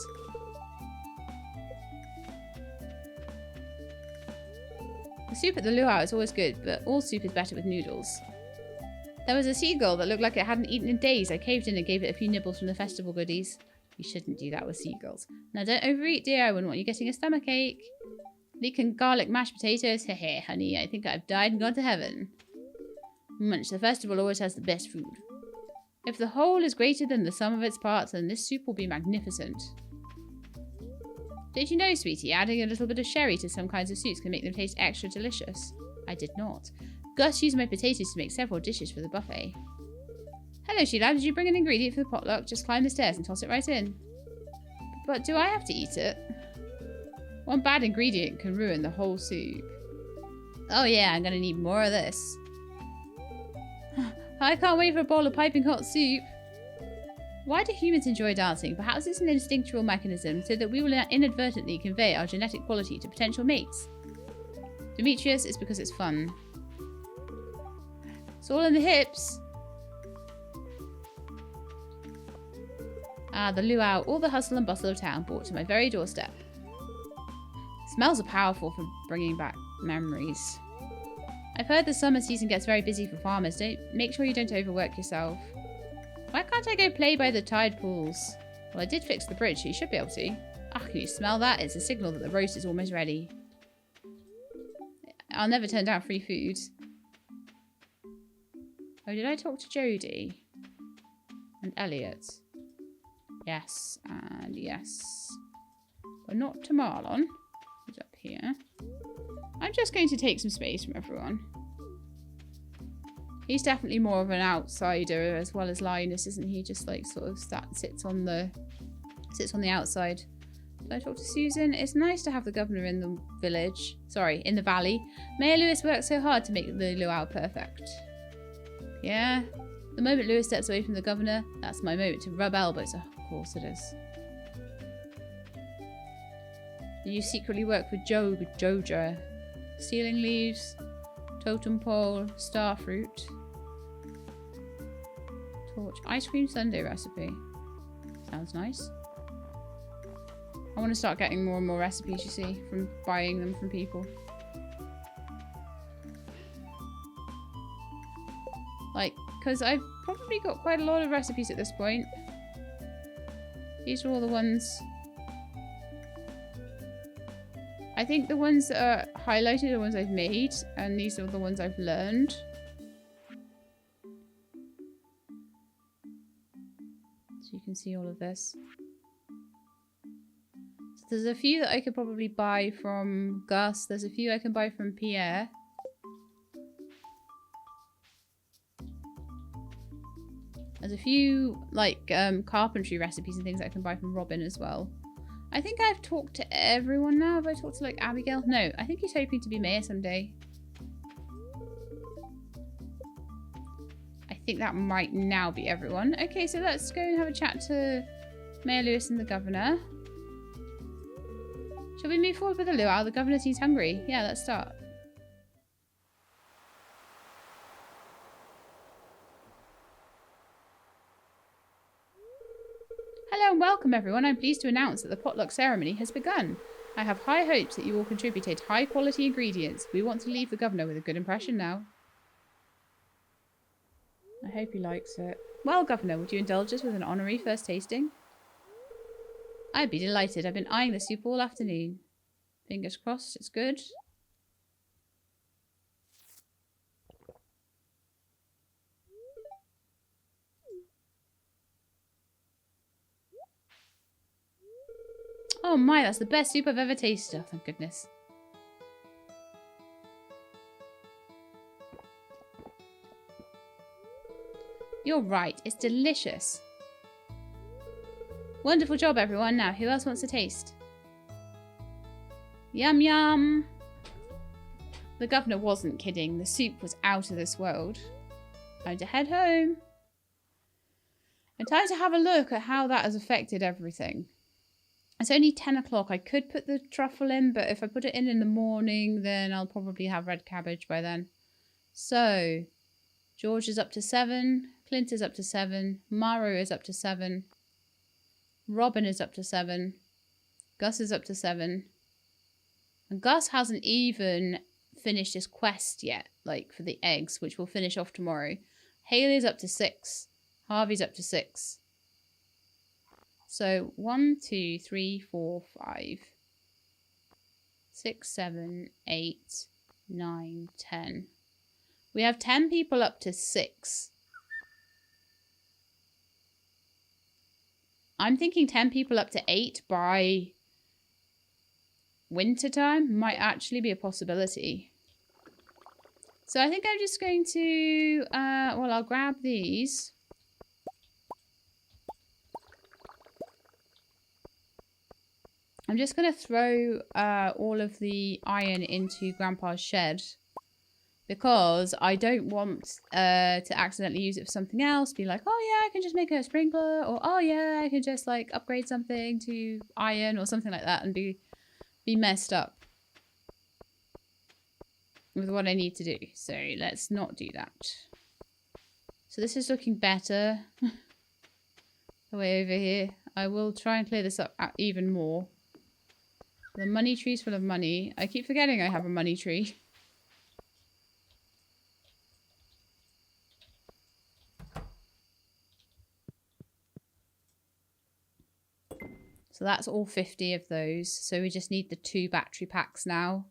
The soup at the luau is always good, but all soup is better with noodles. There was a seagull that looked like it hadn't eaten in days. I caved in and gave it a few nibbles from the festival goodies. You shouldn't do that with seagulls. Now don't overeat, dear. I wouldn't want you getting a stomachache. Leek and garlic mashed potatoes. Heh, honey, I think I've died and gone to heaven. Munch, the festival always has the best food. If the whole is greater than the sum of its parts, then this soup will be magnificent. Did you know, sweetie, adding a little bit of sherry to some kinds of soups can make them taste extra delicious? I did not. Gus used my potatoes to make several dishes for the buffet. Hello, Sheila. Did you bring an ingredient for the potluck? Just climb the stairs and toss it right in. But do I have to eat it? One bad ingredient can ruin the whole soup. Oh yeah, I'm gonna need more of this. I can't wait for a bowl of piping hot soup. Why do humans enjoy dancing? Perhaps it's an instinctual mechanism so that we will inadvertently convey our genetic quality to potential mates. Demetrius, it's because it's fun. It's all in the hips. Ah, the luau, all the hustle and bustle of town brought to my very doorstep. Smells are powerful for bringing back memories. I've heard the summer season gets very busy for farmers. Make sure you don't overwork yourself. Why can't I go play by the tide pools? Well, I did fix the bridge, so you should be able to. Ah, can you smell that? It's a signal that the roast is almost ready. I'll never turn down free food. Oh, did I talk to Jodie? And Elliot? Yes, and yes. But not to Marlon. He's up here. I'm just going to take some space from everyone. He's definitely more of an outsider as well as Linus, isn't he? Just like sort of sits on the outside. Did I talk to Susan? It's nice to have the governor in the village. Sorry, in the valley. Mayor Lewis worked so hard to make the luau perfect. Yeah. The moment Lewis steps away from the governor, that's my moment to rub elbows. Oh, of course it is. You secretly work with Joja. Ceiling leaves, totem pole, star fruit, torch, ice cream sundae recipe. Sounds nice. I want to start getting more and more recipes, you see, from buying them from people. Like, because I've probably got quite a lot of recipes at this point. These are all the ones... I think the ones that are highlighted are the ones I've made, and these are the ones I've learned. So you can see all of this. So there's a few that I could probably buy from Gus. There's a few I can buy from Pierre. There's a few, like, carpentry recipes and things that I can buy from Robin as well. I think I've talked to everyone now. Have I talked to, like, Abigail? No, I think he's hoping to be mayor someday. I think that might now be everyone. Okay, so let's go and have a chat to Mayor Lewis and the governor. Shall we move forward with the luau? The governor seems hungry. Yeah, let's start. Hello and welcome everyone. I'm pleased to announce that the potluck ceremony has begun. I have high hopes that you will contributed high quality ingredients. We want to leave the governor with a good impression now. I hope he likes it. Well, Governor, would you indulge us with an honorary first tasting? I'd be delighted. I've been eyeing the soup all afternoon. Fingers crossed it's good. Oh my, that's the best soup I've ever tasted. Oh, thank goodness. You're right, it's delicious. Wonderful job, everyone. Now, who else wants to taste? Yum yum. The governor wasn't kidding. The soup was out of this world. Time to head home. And time to have a look at how that has affected everything. It's only 10 o'clock. I could put the truffle in, but if I put it in the morning, then I'll probably have red cabbage by then. So, George is up to 7. Clint is up to 7. Maru is up to 7. Robin is up to 7. Gus is up to 7. And Gus hasn't even finished his quest yet, like for the eggs, which we'll finish off tomorrow. Haley's up to 6. Harvey's up to 6. So 1, 2, 3, 4, 5, 6, 7, 8, 9, 10. We have 10 people up to 6. I'm thinking 10 people up to 8 by winter time might actually be a possibility. So I think I'm just going to, well, I'll grab these. I'm just going to throw all of the iron into Grandpa's shed because I don't want to accidentally use it for something else. Be like, oh yeah, I can just make a sprinkler, or oh yeah, I can just like upgrade something to iron or something like that and be messed up with what I need to do. So let's not do that. So this is looking better. The way over here. I will try and clear this up even more. The money tree's full of money. I keep forgetting I have a money tree. So that's all 50 of those. So we just need the 2 battery packs now.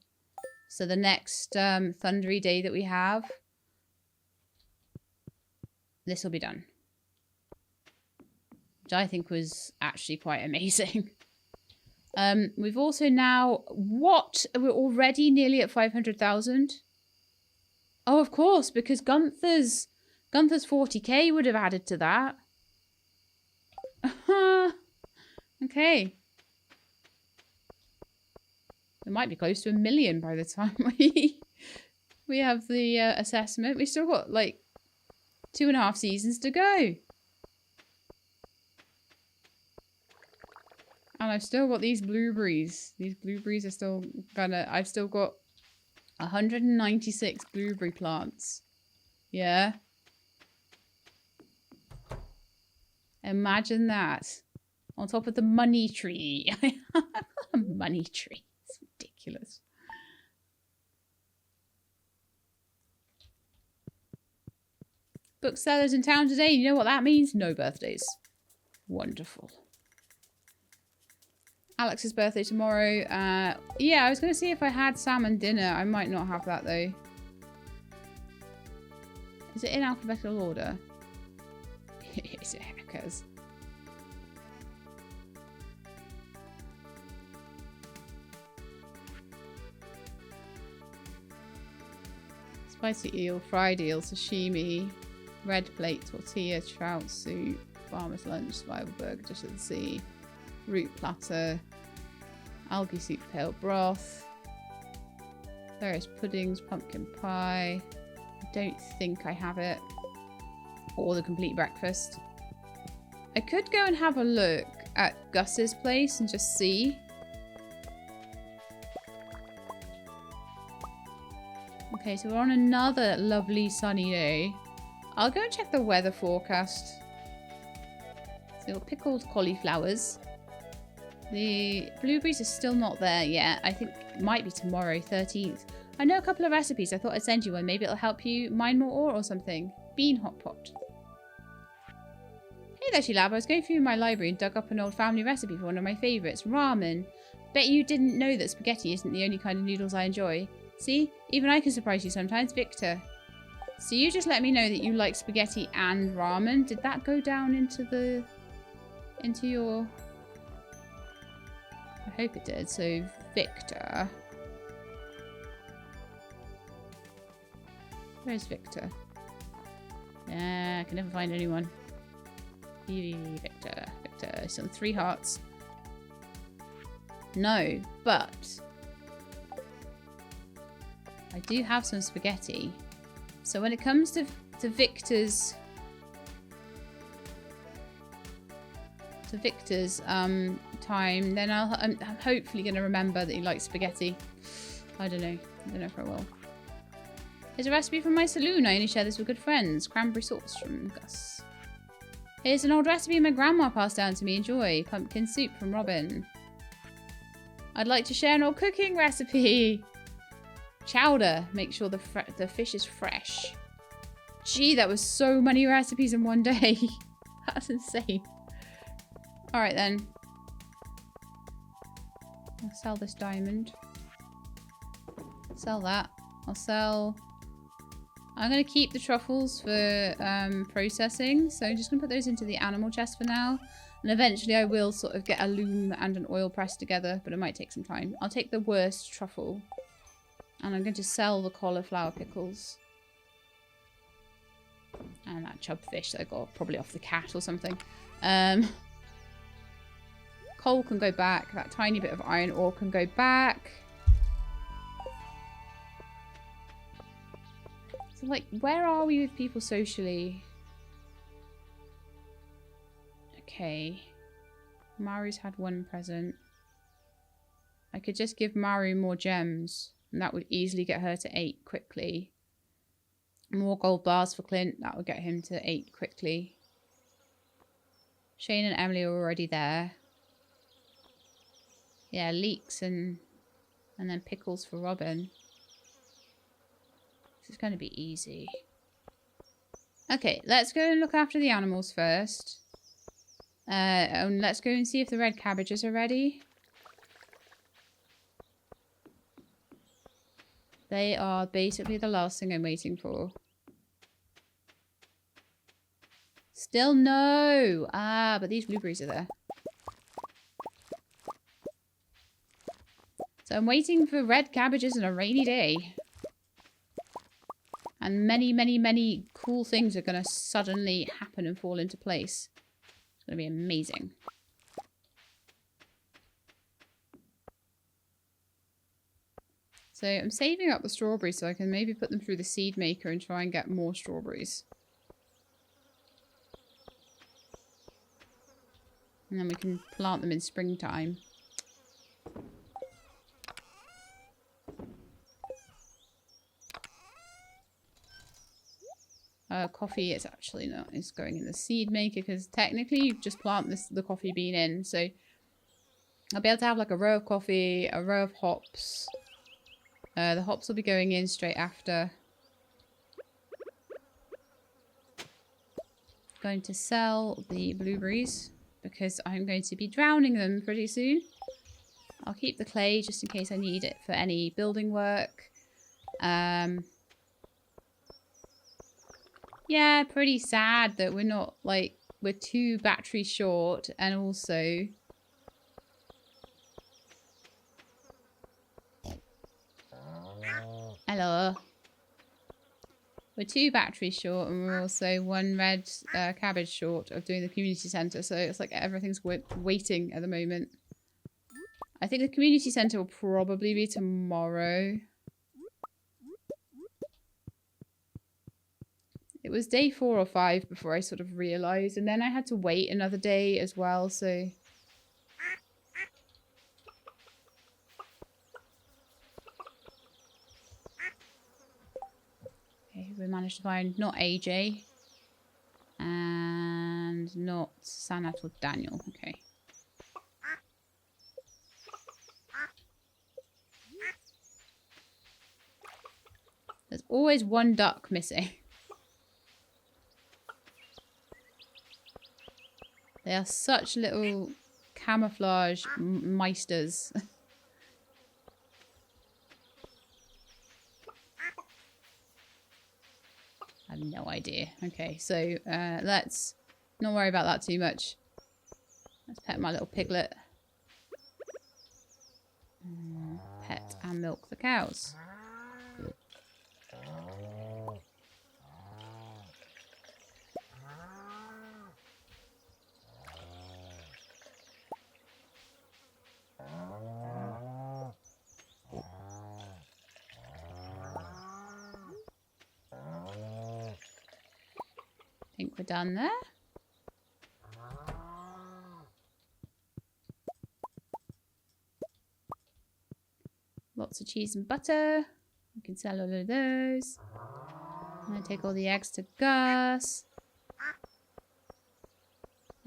So the next thundery day that we have, this will be done. Which I think was actually quite amazing. We've also now... What? We're already nearly at 500,000? Oh, of course, because Gunther's 40k would have added to that. Okay. It might be close to 1 million by the time we have the assessment. We've still got, like, 2.5 seasons to go. And I've still got these blueberries. These blueberries are still gonna... I've still got 196 blueberry plants. Yeah. Imagine that. On top of the money tree. A money tree. It's ridiculous. Booksellers in town today. You know what that means? No birthdays. Wonderful. Alex's birthday tomorrow. Yeah, I was going to see if I had salmon dinner. I might not have that, though. Is it in alphabetical order? It's hackers. Spicy eel, fried eel, sashimi, red plate, tortilla, trout soup, farmer's lunch, survival burger, dish at the sea, root platter, algae soup, pale broth, various puddings, pumpkin pie. I don't think I have it. Or the complete breakfast. I could go and have a look at Gus's place and just see. Okay, so we're on another lovely sunny day. I'll go and check the weather forecast. So pickled cauliflowers. The blueberries are still not there yet. I think it might be tomorrow, 13th. I know a couple of recipes. I thought I'd send you one. Maybe it'll help you mine more ore or something. Bean hot pot. Hey there, Shilab. I was going through my library and dug up an old family recipe for one of my favourites, ramen. Bet you didn't know that spaghetti isn't the only kind of noodles I enjoy. See? Even I can surprise you sometimes, Victor. So you just let me know that you like spaghetti and ramen. Did that go down into your... I hope it did. So, Victor. Where's Victor? Yeah, I can never find anyone. Victor. It's on 3 hearts. No, but... I do have some spaghetti. So when it comes to Victor's... time, then I'm hopefully going to remember that he likes spaghetti. I don't know. I don't know if I will. Here's a recipe from my saloon. I only share this with good friends. Cranberry sauce from Gus. Here's an old recipe my grandma passed down to me. Enjoy. Pumpkin soup from Robin. I'd like to share an old cooking recipe. Chowder. Make sure the fish is fresh. Gee, that was so many recipes in one day. That's insane. Alright then. I'll sell this diamond. Sell that. I'll sell... I'm going to keep the truffles for processing. So I'm just going to put those into the animal chest for now. And eventually I will sort of get a loom and an oil press together, but it might take some time. I'll take the worst truffle. And I'm going to sell the cauliflower pickles. And that chub fish that I got probably off the cat or something. Coal can go back. That tiny bit of iron ore can go back. So, like, where are we with people socially? Okay. Maru's had one present. I could just give Maru more gems. And that would easily get her to 8 quickly. More gold bars for Clint. That would get him to 8 quickly. Shane and Emily are already there. Yeah, leeks and then pickles for Robin. This is going to be easy. Okay, let's go and look after the animals first. And let's go and see if the red cabbages are ready. They are basically the last thing I'm waiting for. Still no! Ah, but these blueberries are there. So I'm waiting for red cabbages on a rainy day. And many, many, many cool things are going to suddenly happen and fall into place. It's going to be amazing. So I'm saving up the strawberries so I can maybe put them through the seed maker and try and get more strawberries. And then we can plant them in springtime. Coffee is actually not. It's going in the seed maker because technically you just plant the coffee bean in. So I'll be able to have like a row of coffee, a row of hops. The hops will be going in straight after. Going to sell the blueberries because I'm going to be drowning them pretty soon. I'll keep the clay just in case I need it for any building work. Yeah, pretty sad that we're not, like, we're 2 batteries short and also... Hello. We're 2 batteries short and we're also 1 red cabbage short of doing the community centre. So it's like everything's waiting at the moment. I think the community centre will probably be tomorrow. It was day 4 or 5 before I sort of realised. And then I had to wait another day as well, so... Okay, we managed to find not AJ. And not Sanat or Daniel. Okay. There's always 1 duck missing. They are such little camouflage meisters. I have no idea. Okay, so let's not worry about that too much. Let's pet my little piglet. Pet and milk the cows. I think we're done there. Lots of cheese and butter. We can sell all of those. I'm going to take all the eggs to Gus.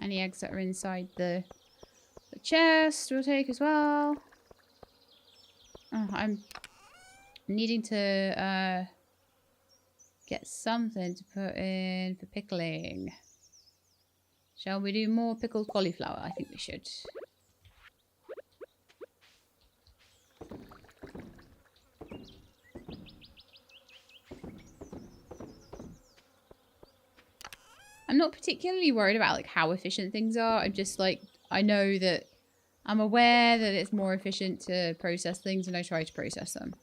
Any eggs that are inside the chest we'll take as well. Oh, I'm needing to get something to put in for pickling. Shall we do more pickled cauliflower? I think we should. I'm not particularly worried about like how efficient things are. I'm just like, I know that I'm aware that it's more efficient to process things, and I try to process them.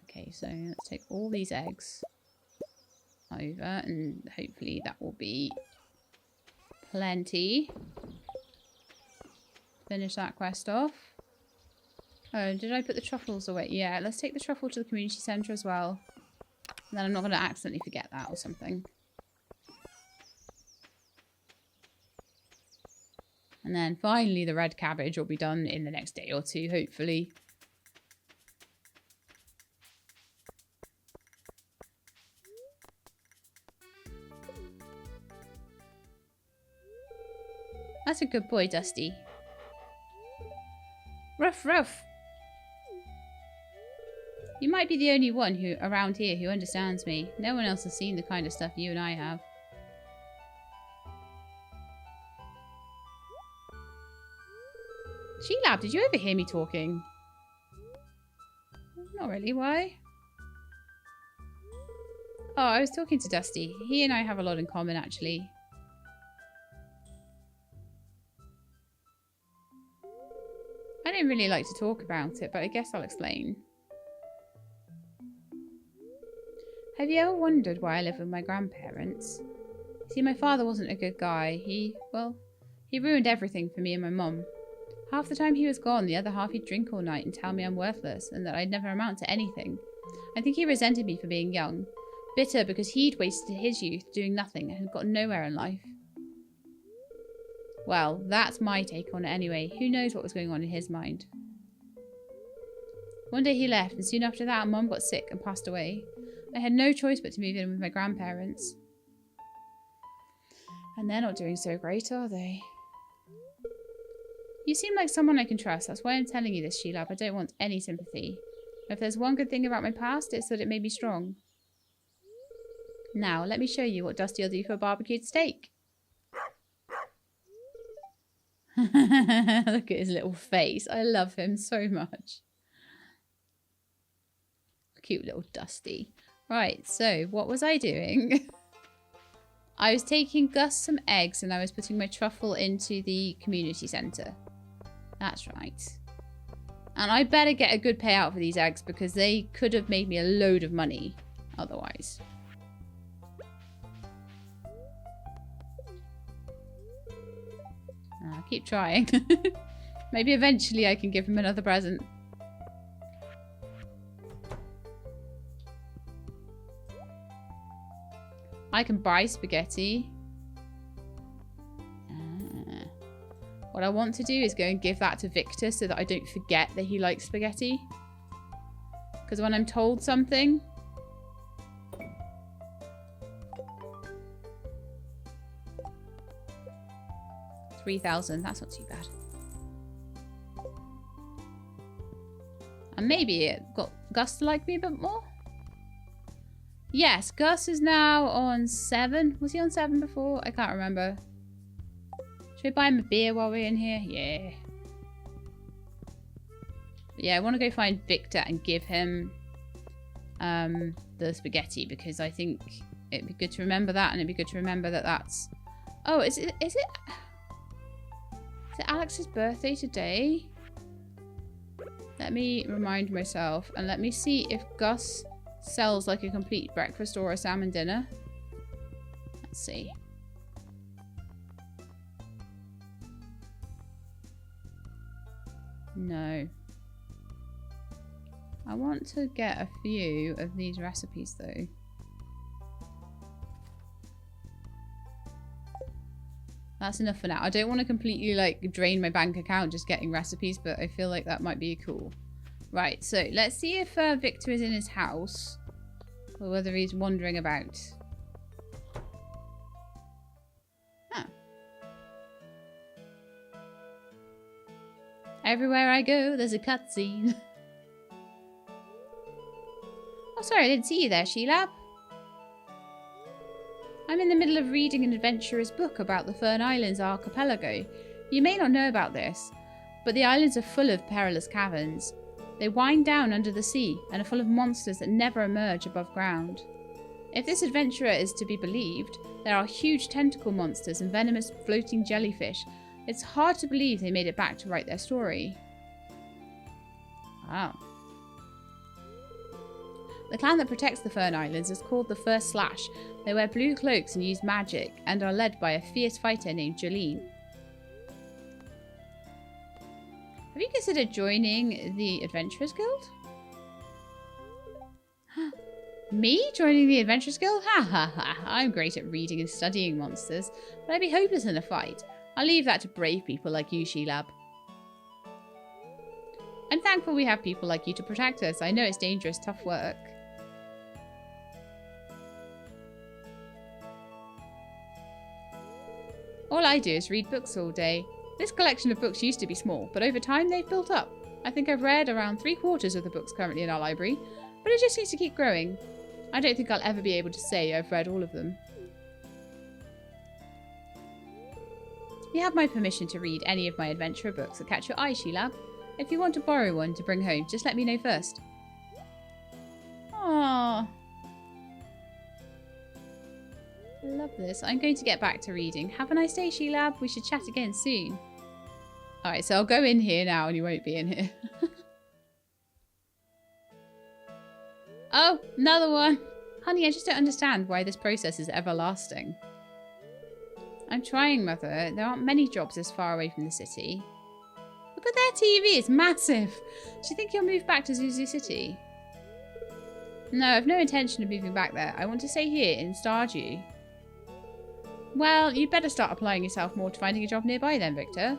Okay, so let's take all these eggs over, and hopefully that will be plenty. Finish that quest off. Oh, did I put the truffles away? Yeah, let's take the truffle to the community centre as well. And then I'm not going to accidentally forget that or something. And then finally the red cabbage will be done in the next day or two, hopefully. That's a good boy, Dusty. Ruff, ruff. You might be the only one who around here who understands me. No one else has seen the kind of stuff you and I have. Sheelab, did you overhear me talking? Not really, why? Oh, I was talking to Dusty. He and I have a lot in common, actually. I don't really like to talk about it, but I guess I'll explain. Have you ever wondered why I live with my grandparents? See, my father wasn't a good guy. He ruined everything for me and my mum. Half the time he was gone, the other half he'd drink all night and tell me I'm worthless and that I'd never amount to anything. I think he resented me for being young. Bitter because he'd wasted his youth doing nothing and had got nowhere in life. Well, that's my take on it anyway. Who knows what was going on in his mind? One day he left, and soon after that, Mum got sick and passed away. I had no choice but to move in with my grandparents. And they're not doing so great, are they? You seem like someone I can trust. That's why I'm telling you this, Sheelab. I don't want any sympathy. If there's one good thing about my past, it's that it made me strong. Now, let me show you what Dusty will do for a barbecued steak. Look at his little face. I love him so much. Cute little Dusty. Right, so what was I doing? I was taking Gus some eggs and I was putting my truffle into the community centre. That's right. And I better get a good payout for these eggs because they could have made me a load of money otherwise. I'll keep trying. Maybe eventually I can give him another present. I can buy spaghetti. What I want to do is go and give that to Victor so that I don't forget that he likes spaghetti. Because when I'm told something... 3,000, that's not too bad. And maybe it got Gus to like me a bit more. Yes, Gus is now on 7. Was he on 7 before? I can't remember. Should we buy him a beer while we're in here? Yeah. But yeah, I want to go find Victor and give him the spaghetti because I think it'd be good to remember that, and it'd be good to remember that that's... Oh, is it Alex's birthday today? Let me remind myself and let me see if Gus sells like a complete breakfast or a salmon dinner. Let's see. No. I want to get a few of these recipes though. That's enough for now. I don't want to completely like drain my bank account just getting recipes, but I feel like that might be cool. Right, so let's see if Victor is in his house or whether he's wandering about. Huh. Everywhere I go, there's a cutscene. Oh, sorry, I didn't see you there, Sheelab. I'm in the middle of reading an adventurer's book about the Fern Islands archipelago. You may not know about this, but the islands are full of perilous caverns. They wind down under the sea and are full of monsters that never emerge above ground. If this adventurer is to be believed, there are huge tentacle monsters and venomous floating jellyfish. It's hard to believe they made it back to write their story. Wow. The clan that protects the Fern Islands is called the First Slash. They wear blue cloaks and use magic, and are led by a fierce fighter named Jolene. Have you considered joining the Adventurers Guild? Me? Joining the Adventurers Guild? Ha ha ha. I'm great at reading and studying monsters, but I'd be hopeless in a fight. I'll leave that to brave people like you, Sheelab. I'm thankful we have people like you to protect us. I know it's dangerous, tough work. All I do is read books all day. This collection of books used to be small, but over time they've built up. I think I've read around 3/4 of the books currently in our library, but it just needs to keep growing. I don't think I'll ever be able to say I've read all of them. You have my permission to read any of my adventurer books that catch your eye, Sheelab. If you want to borrow one to bring home, just let me know first. Aww. Love this. I'm going to get back to reading. Have a nice day, Sheelab. We should chat again soon. Alright, so I'll go in here now and you won't be in here. Oh, another one. Honey, I just don't understand why this process is everlasting. I'm trying, Mother. There aren't many jobs this far away from the city. Look at their TV. It's massive. Do you think you'll move back to Zuzu City? No, I've no intention of moving back there. I want to stay here in Stardew. Well, you'd better start applying yourself more to finding a job nearby then, Victor.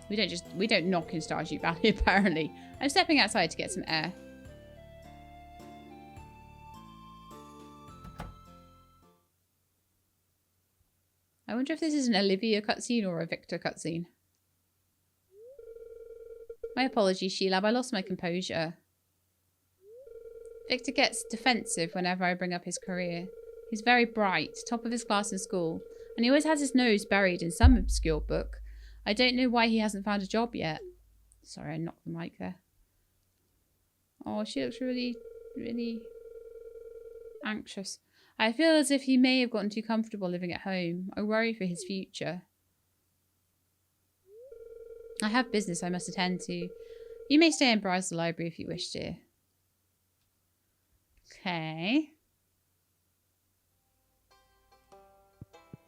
We don't knock in Stardew Valley, apparently. I'm stepping outside to get some air. I wonder if this is an Olivia cutscene or a Victor cutscene. My apologies, Sheelab. I lost my composure. Victor gets defensive whenever I bring up his career. He's very bright, top of his class in school, and he always has his nose buried in some obscure book. I don't know why he hasn't found a job yet. Sorry, I knocked the mic there. Oh, she looks really, really anxious. I feel as if he may have gotten too comfortable living at home. I worry for his future. I have business I must attend to. You may stay and browse the library if you wish, dear. Okay.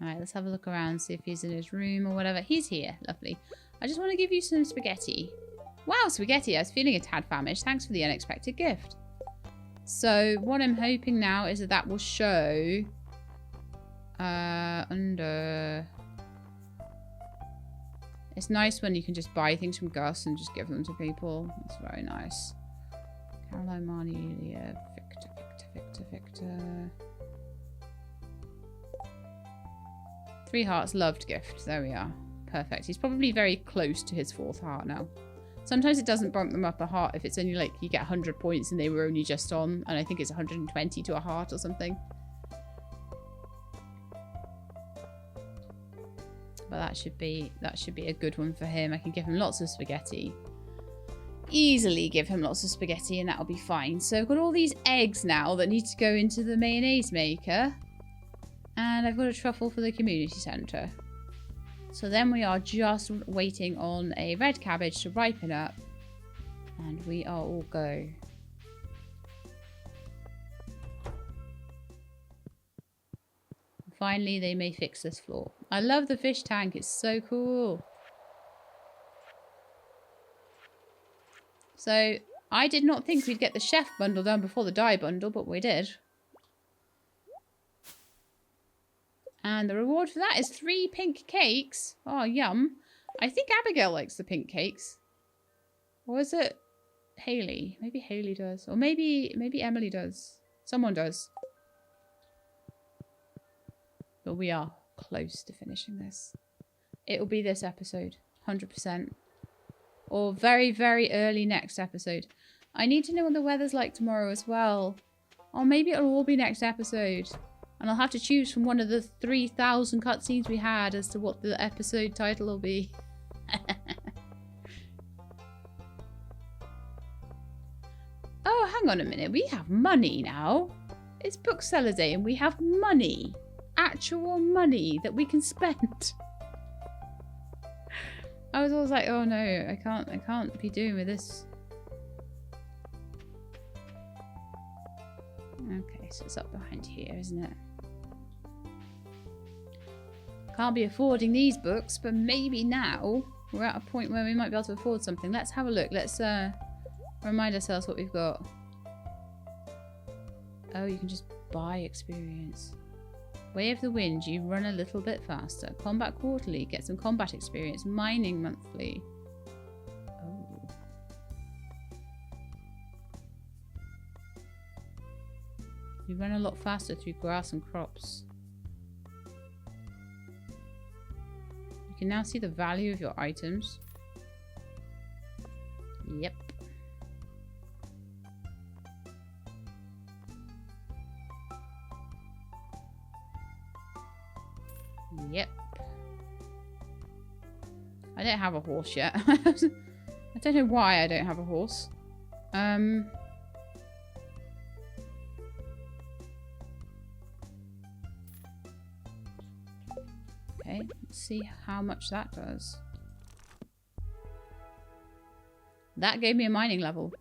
Alright, let's have a look around, see if he's in his room or whatever. He's here. Lovely. I just want to give you some spaghetti. Wow, spaghetti. I was feeling a tad famished. Thanks for the unexpected gift. So, what I'm hoping now is that that will show under... It's nice when you can just buy things from Gus and just give them to people. It's very nice. Caroline, Marnie, Leah, Victor. 3 hearts, loved gift. There we are. Perfect. He's probably very close to his 4th heart now. Sometimes it doesn't bump them up a heart if it's only like you get 100 points and they were only just on. And I think it's 120 to a heart or something. But that should be a good one for him. I can give him lots of spaghetti. Easily give him lots of spaghetti and that'll be fine. So I've got all these eggs now that need to go into the mayonnaise maker. And I've got a truffle for the community centre. So then we are just waiting on a red cabbage to ripen up. And we are all go. Finally, they may fix this floor. I love the fish tank. It's so cool. So, I did not think we'd get the chef bundle done before the dye bundle, but we did. And the reward for that is 3 pink cakes. Oh, yum. I think Abigail likes the pink cakes. Or is it Haley? Maybe Haley does. Or maybe Emily does. Someone does. But we are close to finishing this. It will be this episode. 100%. Or very, very early next episode. I need to know what the weather's like tomorrow as well. Or maybe it'll all be next episode. And I'll have to choose from one of the 3,000 cutscenes we had as to what the episode title will be. hang on a minute. We have money now. It's Bookseller Day and we have money. Actual money that we can spend. I was always like, oh no, I can't be doing with this. Okay, so it's up behind here, isn't it? Can't be affording these books, but maybe now we're at a point where we might be able to afford something. Let's have a look. Let's remind ourselves what we've got. Oh, you can just buy experience. Way of the Wind, you run a little bit faster. Combat quarterly, get some combat experience. Mining monthly. Oh. You run a lot faster through grass and crops. You can now see the value of your items. Yep. Yep. I don't have a horse yet. I don't know why I don't have a horse. Okay, let's see how much that does. That gave me a mining level.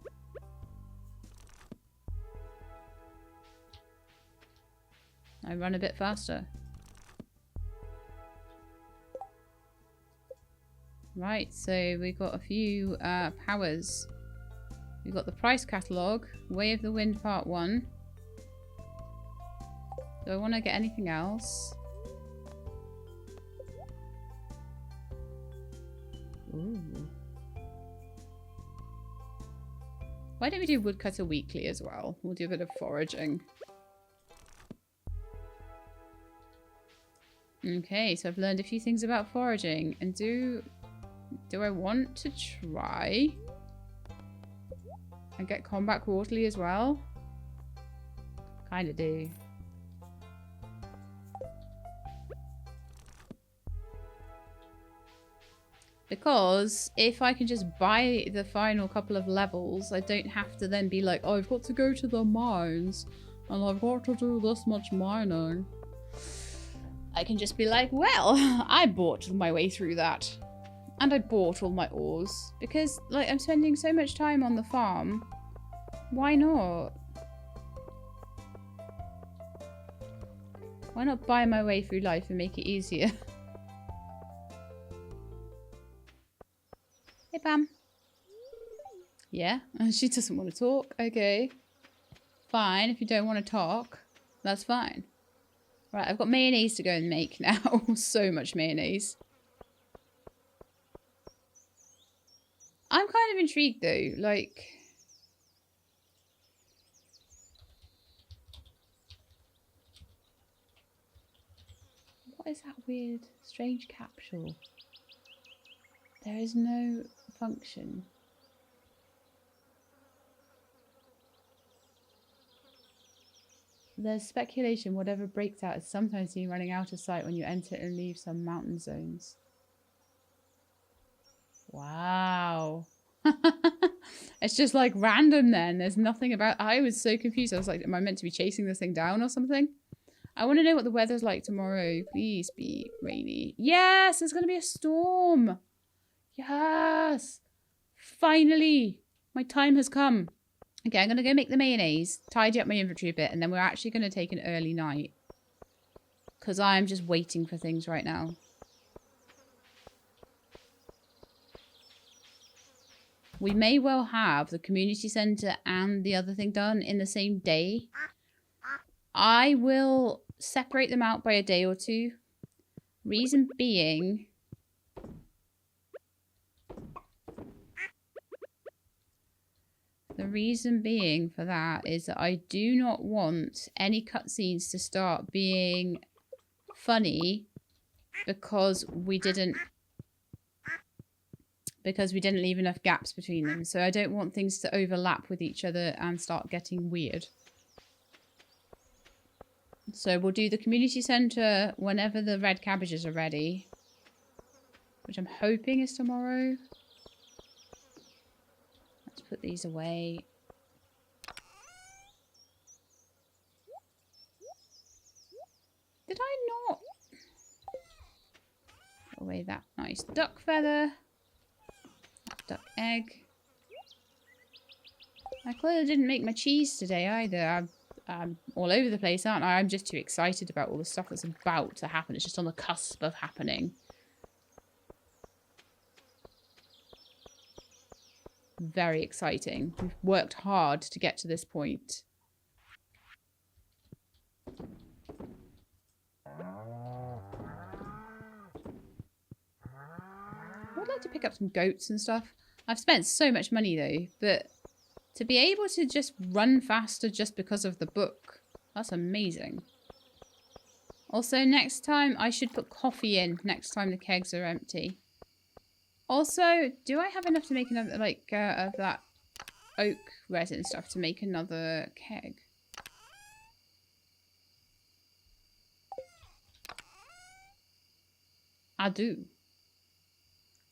I run a bit faster. Right, so we've got a few powers. We've got the price catalogue, Way of the Wind Part 1. Do I want to get anything else? Ooh. Why don't we do Woodcutter Weekly as well? We'll do a bit of foraging. Okay, so I've learned a few things about foraging. And do I want to try and get combat quarterly as well? Kind of do. Because if I can just buy the final couple of levels, I don't have to then be like, oh, I've got to go to the mines and I've got to do this much mining. I can just be like, well, I bought my way through that. And I bought all my ores. Because, like, I'm spending so much time on the farm. Why not? Why not buy my way through life and make it easier? Hey, Pam. Yeah? She doesn't want to talk. Okay. Fine. If you don't want to talk, that's fine. Right, I've got mayonnaise to go and make now. So much mayonnaise. I'm kind of intrigued though, like... What is that weird, strange capsule? There is no function. There's speculation whatever breaks out is sometimes seen running out of sight when you enter and leave some mountain zones. Wow. It's just like random then. There's nothing about... I was so confused. I was like, am I meant to be chasing this thing down or something? I want to know what the weather's like tomorrow. Please be rainy. Yes, there's going to be a storm. Yes. Finally. My time has come. Okay, I'm going to go make the mayonnaise, tidy up my inventory a bit, and then we're actually going to take an early night. Because I'm just waiting for things right now. We may well have the community centre and the other thing done in the same day. I will separate them out by a day or two. Reason being... The reason being for that is that I do not want any cutscenes to start being funny because we didn't leave enough gaps between them. So I don't want things to overlap with each other and start getting weird. So we'll do the community centre whenever the red cabbages are ready, which I'm hoping is tomorrow. Let's put these away. Did I not? Put away that nice duck feather. That duck egg. I clearly didn't make my cheese today either. I'm all over the place, aren't I? I'm just too excited about all the stuff that's about to happen. It's just on the cusp of happening. Very exciting. We've worked hard to get to this point. I'd like to pick up some goats and stuff. I've spent so much money though, but to be able to just run faster just because of the book, that's amazing. Also, next time I should put coffee in next time the kegs are empty. Also, do I have enough to make another, like, of that oak resin stuff to make another keg? I do.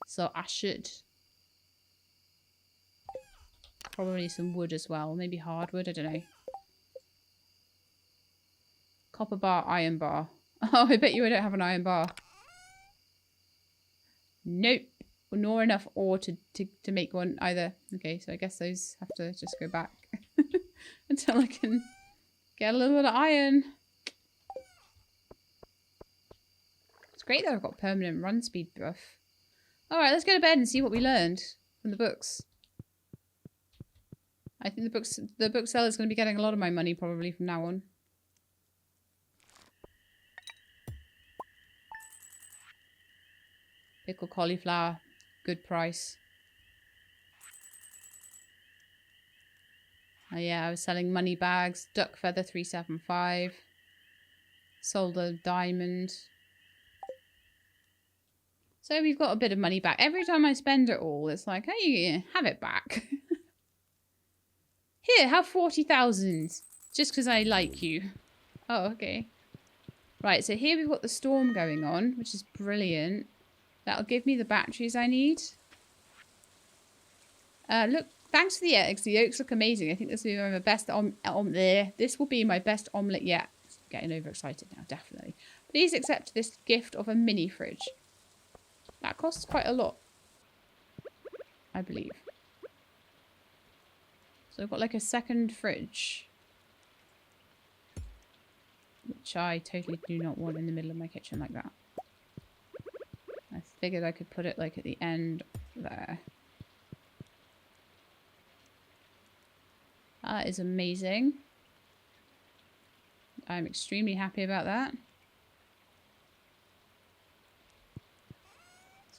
So I should. Probably some wood as well. Maybe hardwood, I don't know. Copper bar, iron bar. Oh, I bet you I don't have an iron bar. Nope. Nor enough ore to make one either. Okay, so I guess those have to just go back. Until I can get a little bit of iron. It's great that I've got permanent run speed buff. Alright, let's go to bed and see what we learned from the books. I think the bookseller is going to be getting a lot of my money probably from now on. Pickled cauliflower, good price. Oh yeah, I was selling money bags, duck feather 375. Sold a diamond. So we've got a bit of money back. Every time I spend it all, it's like, hey, have it back. Here, have 40,000. Just because I like you. Oh, okay. Right, so here we've got the storm going on, which is brilliant. That'll give me the batteries I need. Look, thanks for the eggs. The yolks look amazing. I think this will be my best This will be my best omelette yet. Getting overexcited now, definitely. Please accept this gift of a mini fridge. That costs quite a lot, I believe. So I've got like a second fridge. Which I totally do not want in the middle of my kitchen like that. I figured I could put it like at the end there. That is amazing. I'm extremely happy about that.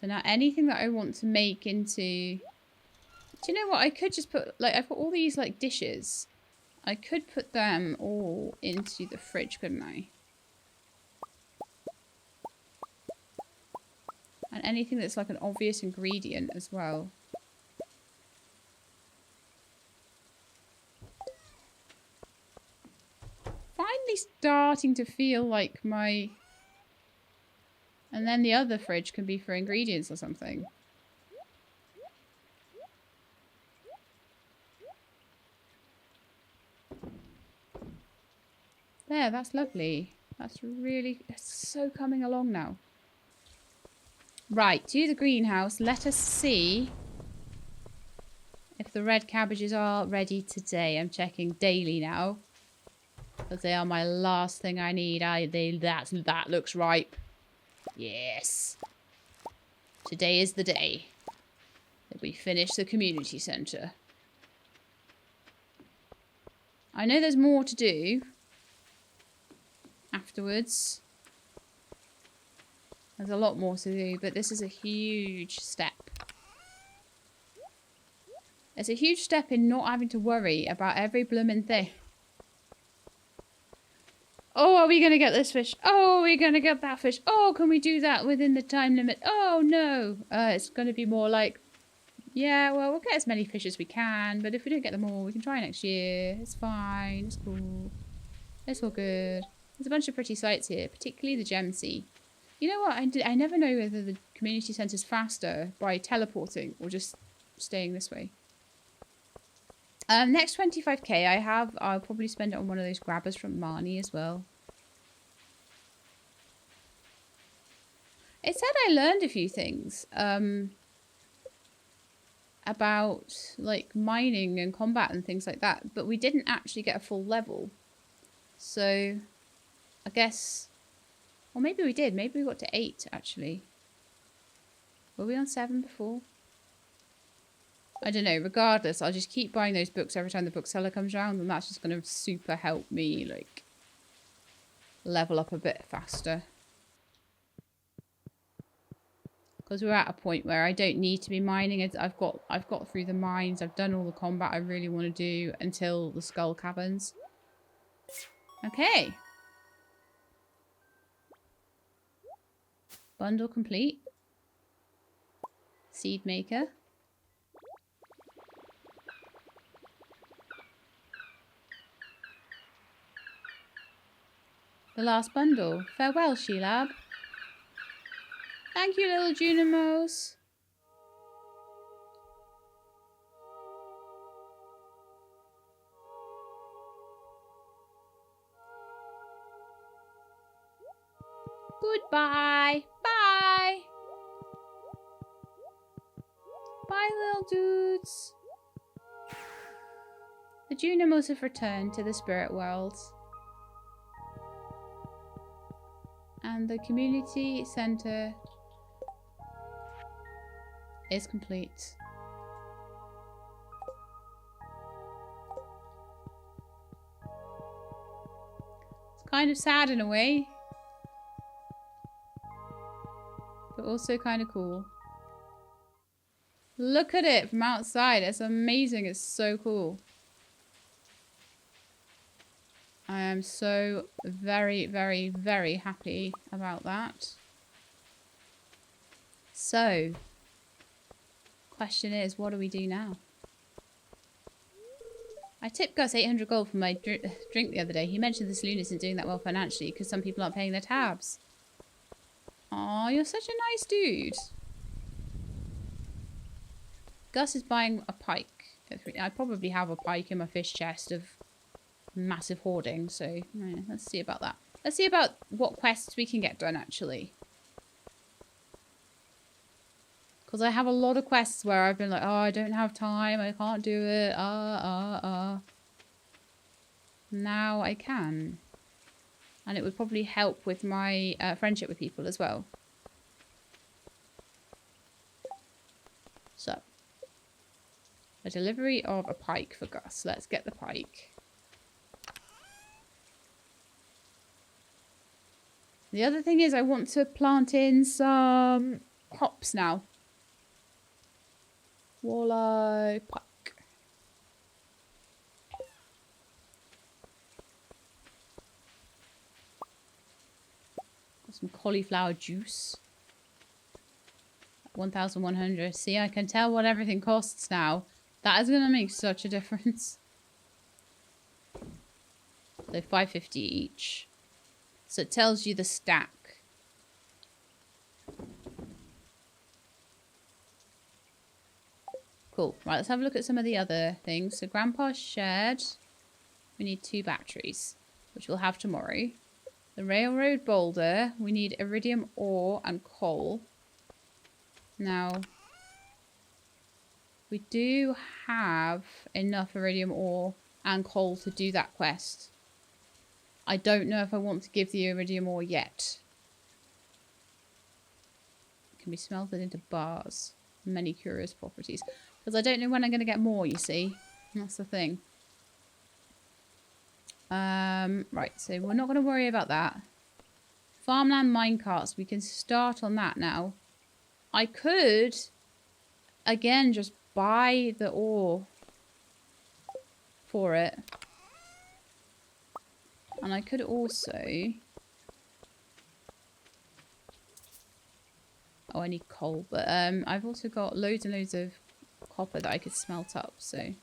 So now anything that I want to make into... Do you know what? I could just put, like, I've got all these, like, dishes. I could put them all into the fridge, couldn't I? And anything that's, like, an obvious ingredient as well. Finally starting to feel like my... And then the other fridge can be for ingredients or something. There, that's lovely. That's really... It's so coming along now. Right, to the greenhouse. Let us see if the red cabbages are ready today. I'm checking daily now. Because they are my last thing I need. That looks ripe. Yes. Today is the day that we finish the community centre. I know there's more to do afterwards. There's a lot more to do, but this is a huge step. It's a huge step in not having to worry about every blooming thing. Oh, are we going to get this fish? Oh, are we going to get that fish? Oh, can we do that within the time limit? Oh, no. It's going to be more like, yeah, well, we'll get as many fish as we can, but if we don't get them all, we can try next year. It's fine. It's cool. It's all good. There's a bunch of pretty sites here, particularly the Gem Sea. You know what? I never know whether the community centre's faster by teleporting or just staying this way. Next 25k I'll probably spend it on one of those grabbers from Marnie as well. It said I learned a few things about like mining and combat and things like that, but we didn't actually get a full level. So I guess, or maybe we did. Maybe we got to 8 actually. Were we on 7 before? I don't know. Regardless, I'll just keep buying those books every time the bookseller comes around, and that's just going to super help me like level up a bit faster. Because we're at a point where I don't need to be mining it. I've got through the mines. I've done all the combat I really want to do until the skull caverns. Okay. Bundle complete. Seed maker. The last bundle. Farewell, She-Lab. Thank you, little Junimos. Goodbye. Bye. Bye, little dudes. The Junimos have returned to the spirit world. And the community center is complete. It's kind of sad in a way, but also kind of cool. Look at it from outside. It's amazing. It's so cool. I am so very, very, very happy about that. So, question is, what do we do now? I tipped Gus 800 gold for my drink the other day. He mentioned the saloon isn't doing that well financially because some people aren't paying their tabs. Aw, you're such a nice dude. Gus is buying a pike. I probably have a pike in my fish chest of massive hoarding, so yeah, let's see about that. Let's see about what quests we can get done, actually. Because I have a lot of quests where I've been like, oh, I don't have time, I can't do it, Now I can. And it would probably help with my friendship with people as well. So, a delivery of a pike for Gus. Let's get the pike. The other thing is I want to plant in some hops now. Walleye pike. Got some cauliflower juice. 1,100. See, I can tell what everything costs now. That is going to make such a difference. So 550 each. So it tells you the stack. Cool. Right, let's have a look at some of the other things. So Grandpa's shed. We need 2 batteries, which we'll have tomorrow. The railroad boulder. We need iridium ore and coal. Now, we do have enough iridium ore and coal to do that quest. I don't know if I want to give the iridium ore yet. It can be smelted into bars. Many curious properties. Because I don't know when I'm going to get more, you see. That's the thing. Right, so we're not going to worry about that. Farmland minecarts. We can start on that now. I could, again, just buy the ore for it. And I could also... Oh, I need coal. But I've also got loads and loads of copper that I could smelt up. So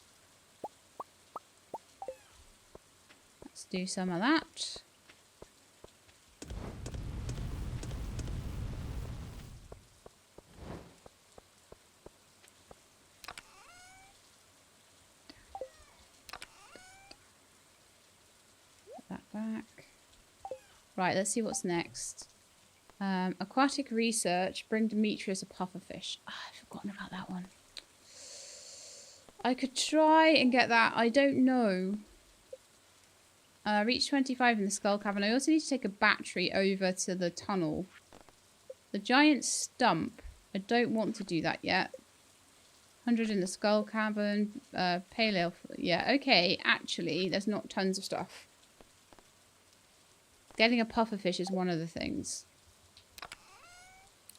let's do some of that. Put that back. Right, let's see what's next. Aquatic research. Bring Demetrius a pufferfish. Oh, I've forgotten about that one. I could try and get that. I don't know. Reach 25 in the skull cavern. I also need to take a battery over to the tunnel. The giant stump. I don't want to do that yet. 100 in the skull cavern. Pale ale. Yeah, okay. Actually, there's not tons of stuff. Getting a pufferfish is one of the things.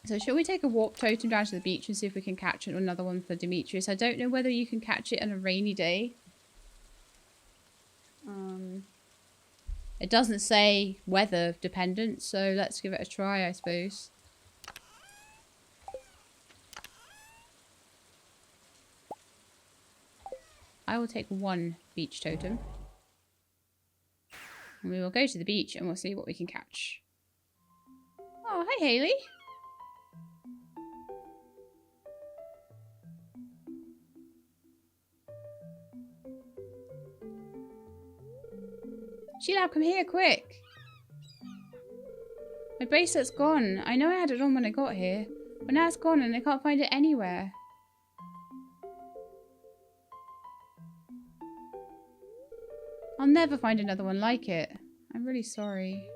So shall we take a warp totem down to the beach and see if we can catch another one for Demetrius? I don't know whether you can catch it on a rainy day. It doesn't say weather dependent, so let's give it a try, I suppose. I will take one beach totem. And we will go to the beach and we'll see what we can catch. Oh, hi Hayley. Sheila, come here, quick. My bracelet's gone. I know I had it on when I got here, but now it's gone and I can't find it anywhere. I'll never find another one like it. I'm really sorry.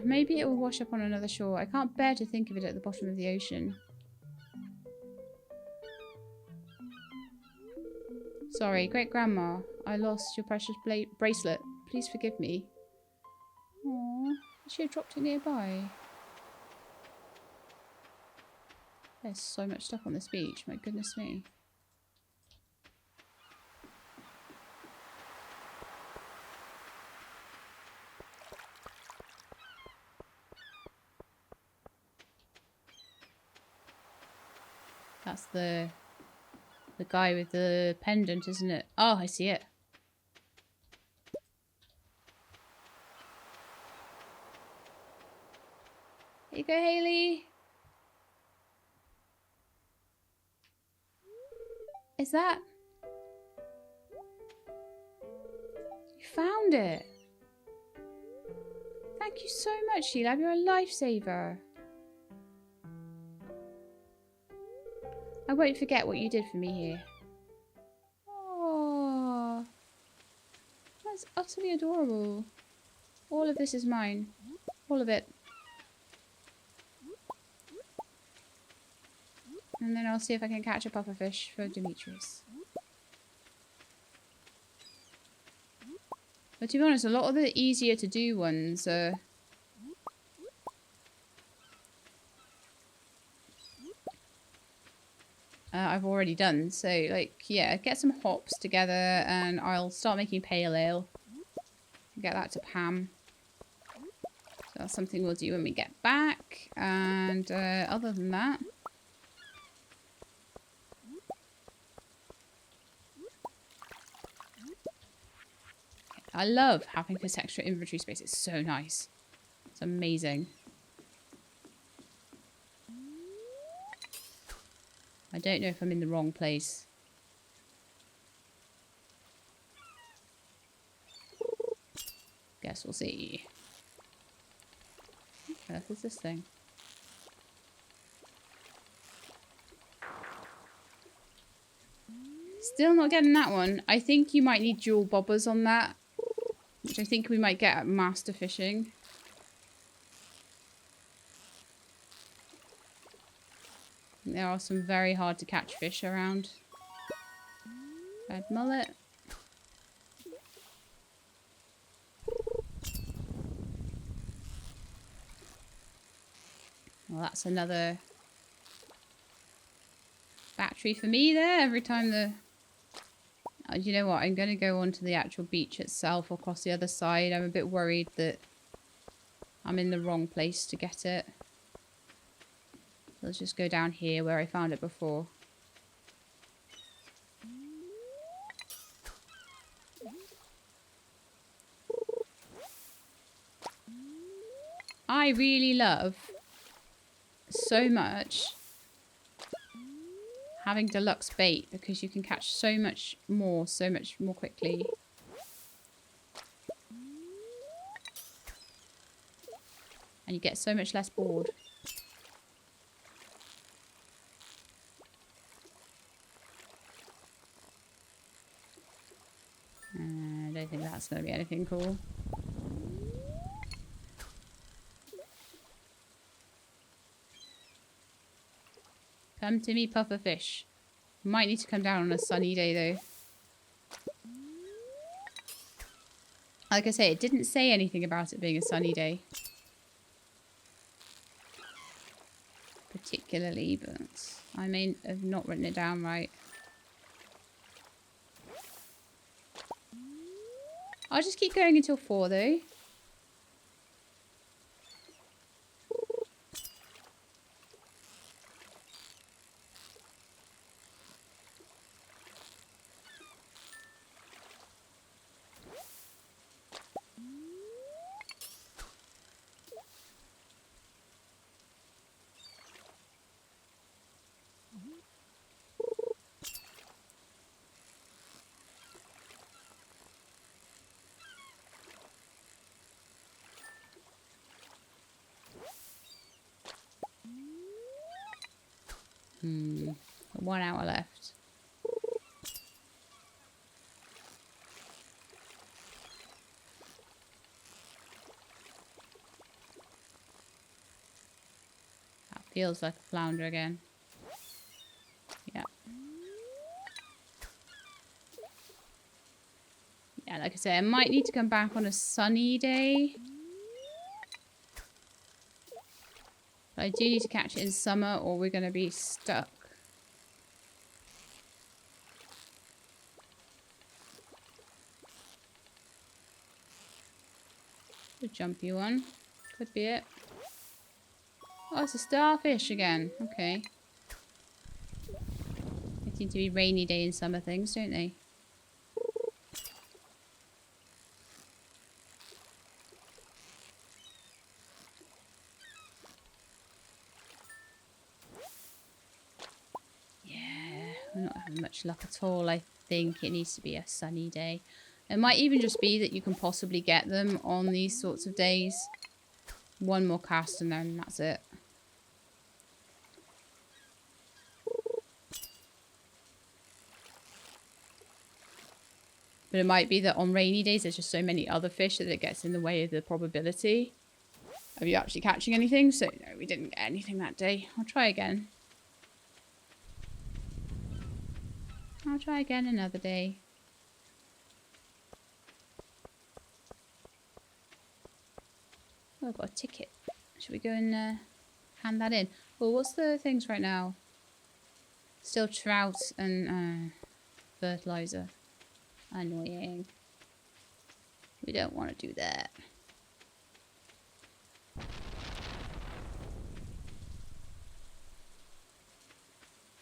Maybe it will wash up on another shore. I can't bear to think of it at the bottom of the ocean. Sorry, great grandma. I lost your precious bracelet. Please forgive me. Aww, she had dropped it nearby. There's so much stuff on this beach. My goodness me. That's the guy with the pendant, isn't it? Oh, I see it. Here you go, Hayley. Is that... You found it. Thank you so much, Sheila. You're a lifesaver. I won't forget what you did for me here. Oh, that's utterly adorable. All of this is mine. All of it. And then I'll see if I can catch a pufferfish for Demetrius. But to be honest, a lot of the easier to do ones are... I've already done. So, like, yeah, get some hops together and I'll start making pale ale. Get that to Pam. So that's something we'll do when we get back. And other than that... I love having this extra inventory space. It's so nice. It's amazing. I don't know if I'm in the wrong place. Guess we'll see. What on earth is this thing? Still not getting that one. I think you might need dual bobbers on that. Which I think we might get at master fishing. There are some very hard to catch fish around. Red mullet. Well, that's another battery for me there. Every time the... you know what? I'm going to go onto the actual beach itself or across the other side. I'm a bit worried that I'm in the wrong place to get it. Let's just go down here where I found it before. I really love so much having deluxe bait because you can catch so much more quickly. And you get so much less bored. I don't think that's going to be anything cool. Come to me, pufferfish. Might need to come down on a sunny day, though. Like I say, it didn't say anything about it being a sunny day. Particularly, but I may have not written it down right. I'll just keep going until 4, though. Hmm. 1 hour left. That feels like a flounder again. Yeah. Yeah, like I say, I might need to come back on a sunny day. But I do need to catch it in summer or we're going to be stuck. A jumpy one. Could be it. Oh, it's a starfish again. Okay. They seem to be rainy day in summer things, don't they? Yeah, we're not having much luck at all. I think it needs to be a sunny day. It might even just be that you can possibly get them on these sorts of days. 1 more cast and then that's it. But it might be that on rainy days there's just so many other fish that it gets in the way of the probability of you actually catching anything. So no, we didn't get anything that day. I'll try again. I'll try again another day. Oh, I've got a ticket. Should we go and hand that in? Well, what's the things right now? Still trout and fertilizer. Annoying. We don't want to do that.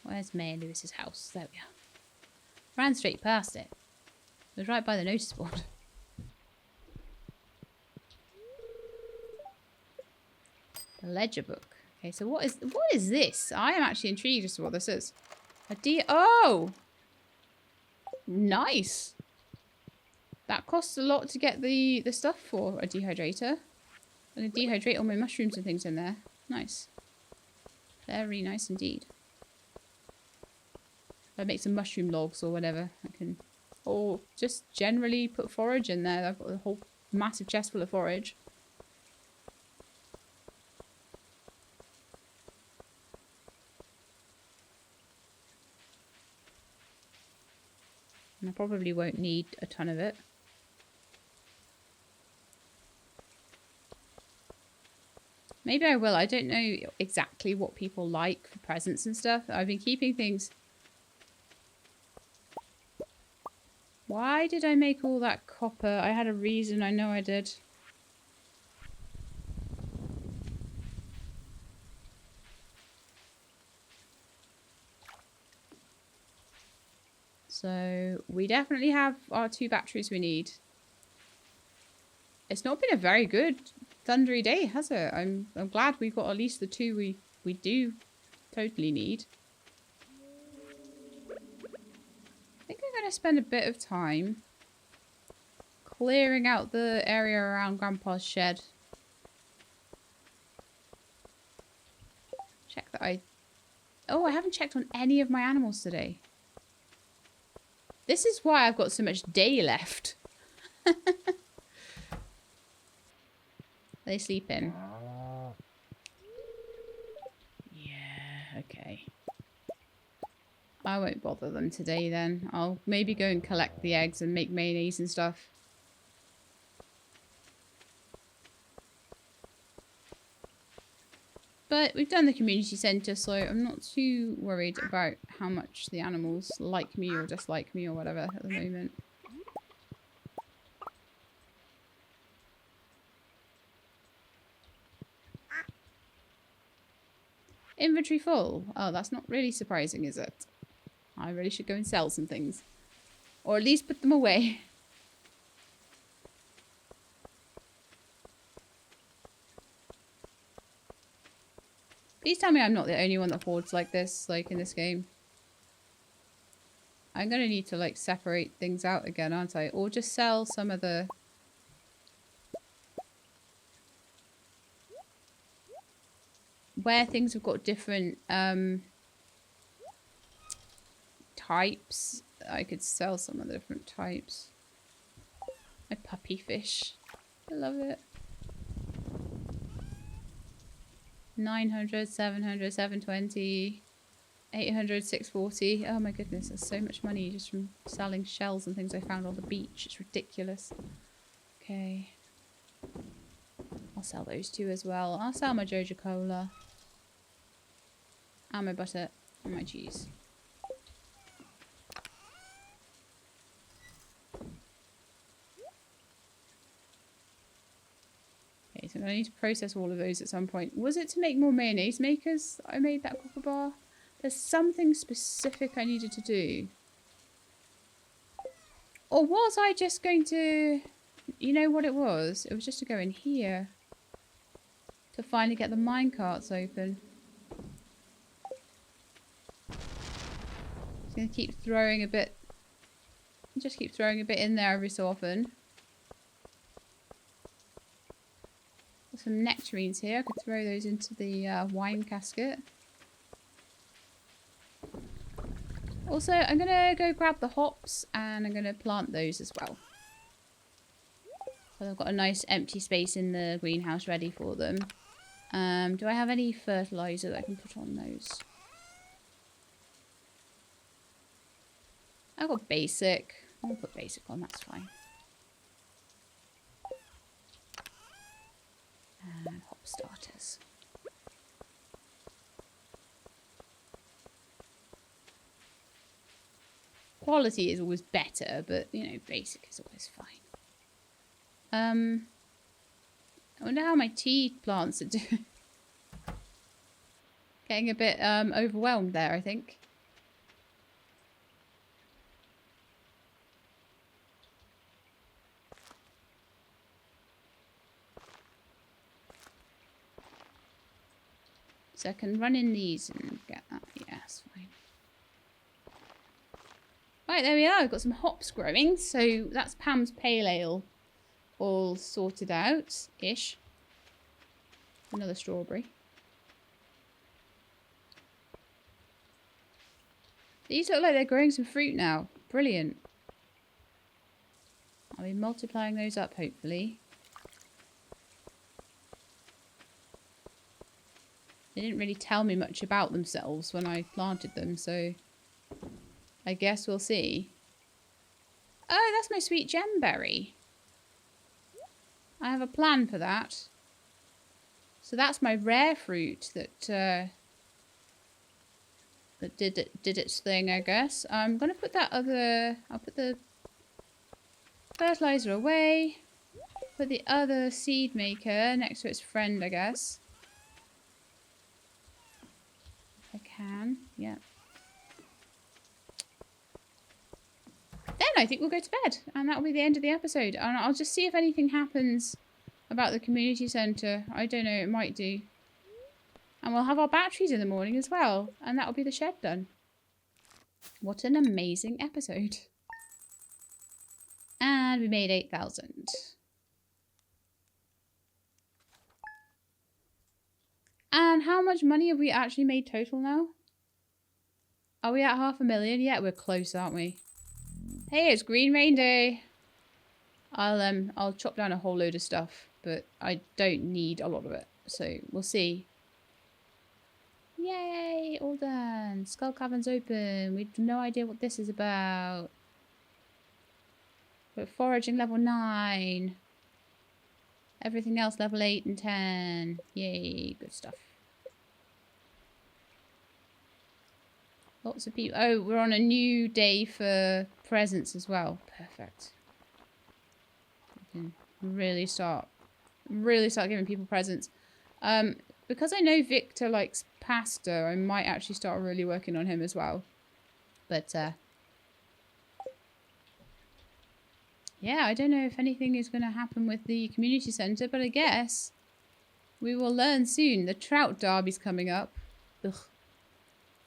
Where's Mayor Lewis's house? There we are. Ran straight past it. It was right by the notice board. The ledger book. Okay, so what is this? I am actually intrigued as to what this is. Oh! Nice! That costs a lot to get the stuff for a dehydrator. I'm going to dehydrate all my mushrooms and things in there. Nice. Very nice indeed. If I make some mushroom logs or whatever, I can... Or just generally put forage in there. I've got a whole massive chest full of forage. And I probably won't need a ton of it. Maybe I will. I don't know exactly what people like for presents and stuff. I've been keeping things... Why did I make all that copper? I had a reason. I know I did. So we definitely have our 2 batteries we need. It's not been a very good thundery day, has it? I'm glad we've got at least the 2 we do totally need. I think I'm going to spend a bit of time clearing out the area around Grandpa's shed. Check that I... Oh, I haven't checked on any of my animals today. This is why I've got so much day left. Are they sleeping? Yeah, okay. I won't bother them today then. I'll maybe go and collect the eggs and make mayonnaise and stuff. But we've done the community centre, so I'm not too worried about how much the animals like me or dislike me or whatever at the moment. Inventory full. Oh, that's not really surprising, is it? I really should go and sell some things. Or at least put them away. Please tell me I'm not the only one that hoards like this, like in this game. I'm gonna need to like separate things out again, aren't I? Or just sell some of the... Where things have got different types, I could sell some of the different types. My puppy fish. I love it. 900, 700, 720, 800, 640. Oh my goodness, there's so much money just from selling shells and things I found on the beach. It's ridiculous. Okay. I'll sell those two as well. I'll sell my Joja Cola. And my butter and my cheese. Okay, so I'm going to need to process all of those at some point. Was it to make more mayonnaise makers that I made that copper bar? There's something specific I needed to do. Or was I just going to... You know what it was? It was just to go in here. To finally get the minecarts open. Just going to keep throwing a bit... Just keep throwing a bit in there every so often. Some nectarines here. I could throw those into the wine casket. Also, I'm going to go grab the hops and I'm going to plant those as well. So I've got a nice empty space in the greenhouse ready for them. Do I have any fertilizer that I can put on those? I've got basic. I'll put basic on, that's fine. And hop starters. Quality is always better, but you know, basic is always fine. I wonder how my tea plants are doing. Getting a bit overwhelmed there, I think. So I can run in these and get that. Yeah, that's fine. Right, there we are. We've got some hops growing. So that's Pam's Pale Ale all sorted out-ish. Another strawberry. These look like they're growing some fruit now. Brilliant. I'll be multiplying those up, hopefully. They didn't really tell me much about themselves when I planted them, so I guess we'll see. Oh, that's my sweet gemberry. I have a plan for that. So that's my rare fruit that did its thing, I guess. I'm gonna put that other. I'll put the fertilizer away. Put the other seed maker next to its friend, I guess. If I can, yeah. Then I think we'll go to bed, and that'll be the end of the episode. And I'll just see if anything happens about the community centre. I don't know, it might do. And we'll have our batteries in the morning as well, and that'll be the shed done. What an amazing episode. And we made 8,000. And how much money have we actually made total now? Are we at 500,000? Yeah, we're close, aren't we? Hey, it's Green Rain Day. I'll chop down a whole load of stuff, but I don't need a lot of it. So we'll see. Yay, all done. Skull Cavern's open. We've no idea what this is about. We're foraging level 9. Everything else level 8 and 10. Yay, good stuff. Lots of people. Oh, we're on a new day for presents as well. Perfect. We can really start giving people presents. Because I know Victor likes pasta, I might actually start really working on him as well. But yeah, I don't know if anything is going to happen with the community centre, but I guess we will learn soon. The Trout Derby's coming up. Ugh.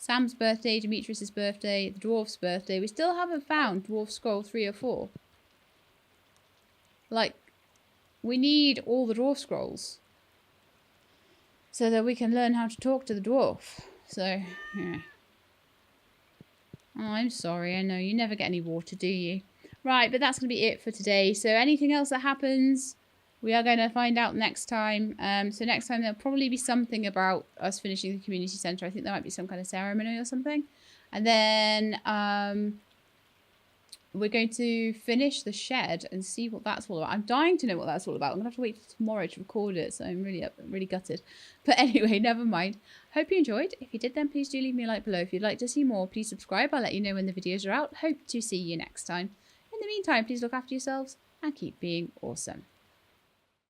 Sam's birthday, Demetrius's birthday, the Dwarf's birthday. We still haven't found Dwarf Scroll 3 or 4. Like, we need all the Dwarf Scrolls so that we can learn how to talk to the Dwarf. So, yeah. Oh, I'm sorry. I know you never get any water, do you? Right, but that's going to be it for today. So anything else that happens, we are going to find out next time. So next time there'll probably be something about us finishing the community centre. I think there might be some kind of ceremony or something. And then we're going to finish the shed and see what that's all about. I'm dying to know what that's all about. I'm going to have to wait till tomorrow to record it, so I'm really gutted. But anyway, never mind. Hope you enjoyed. If you did, then please do leave me a like below. If you'd like to see more, please subscribe. I'll let you know when the videos are out. Hope to see you next time. In the meantime, please look after yourselves and keep being awesome.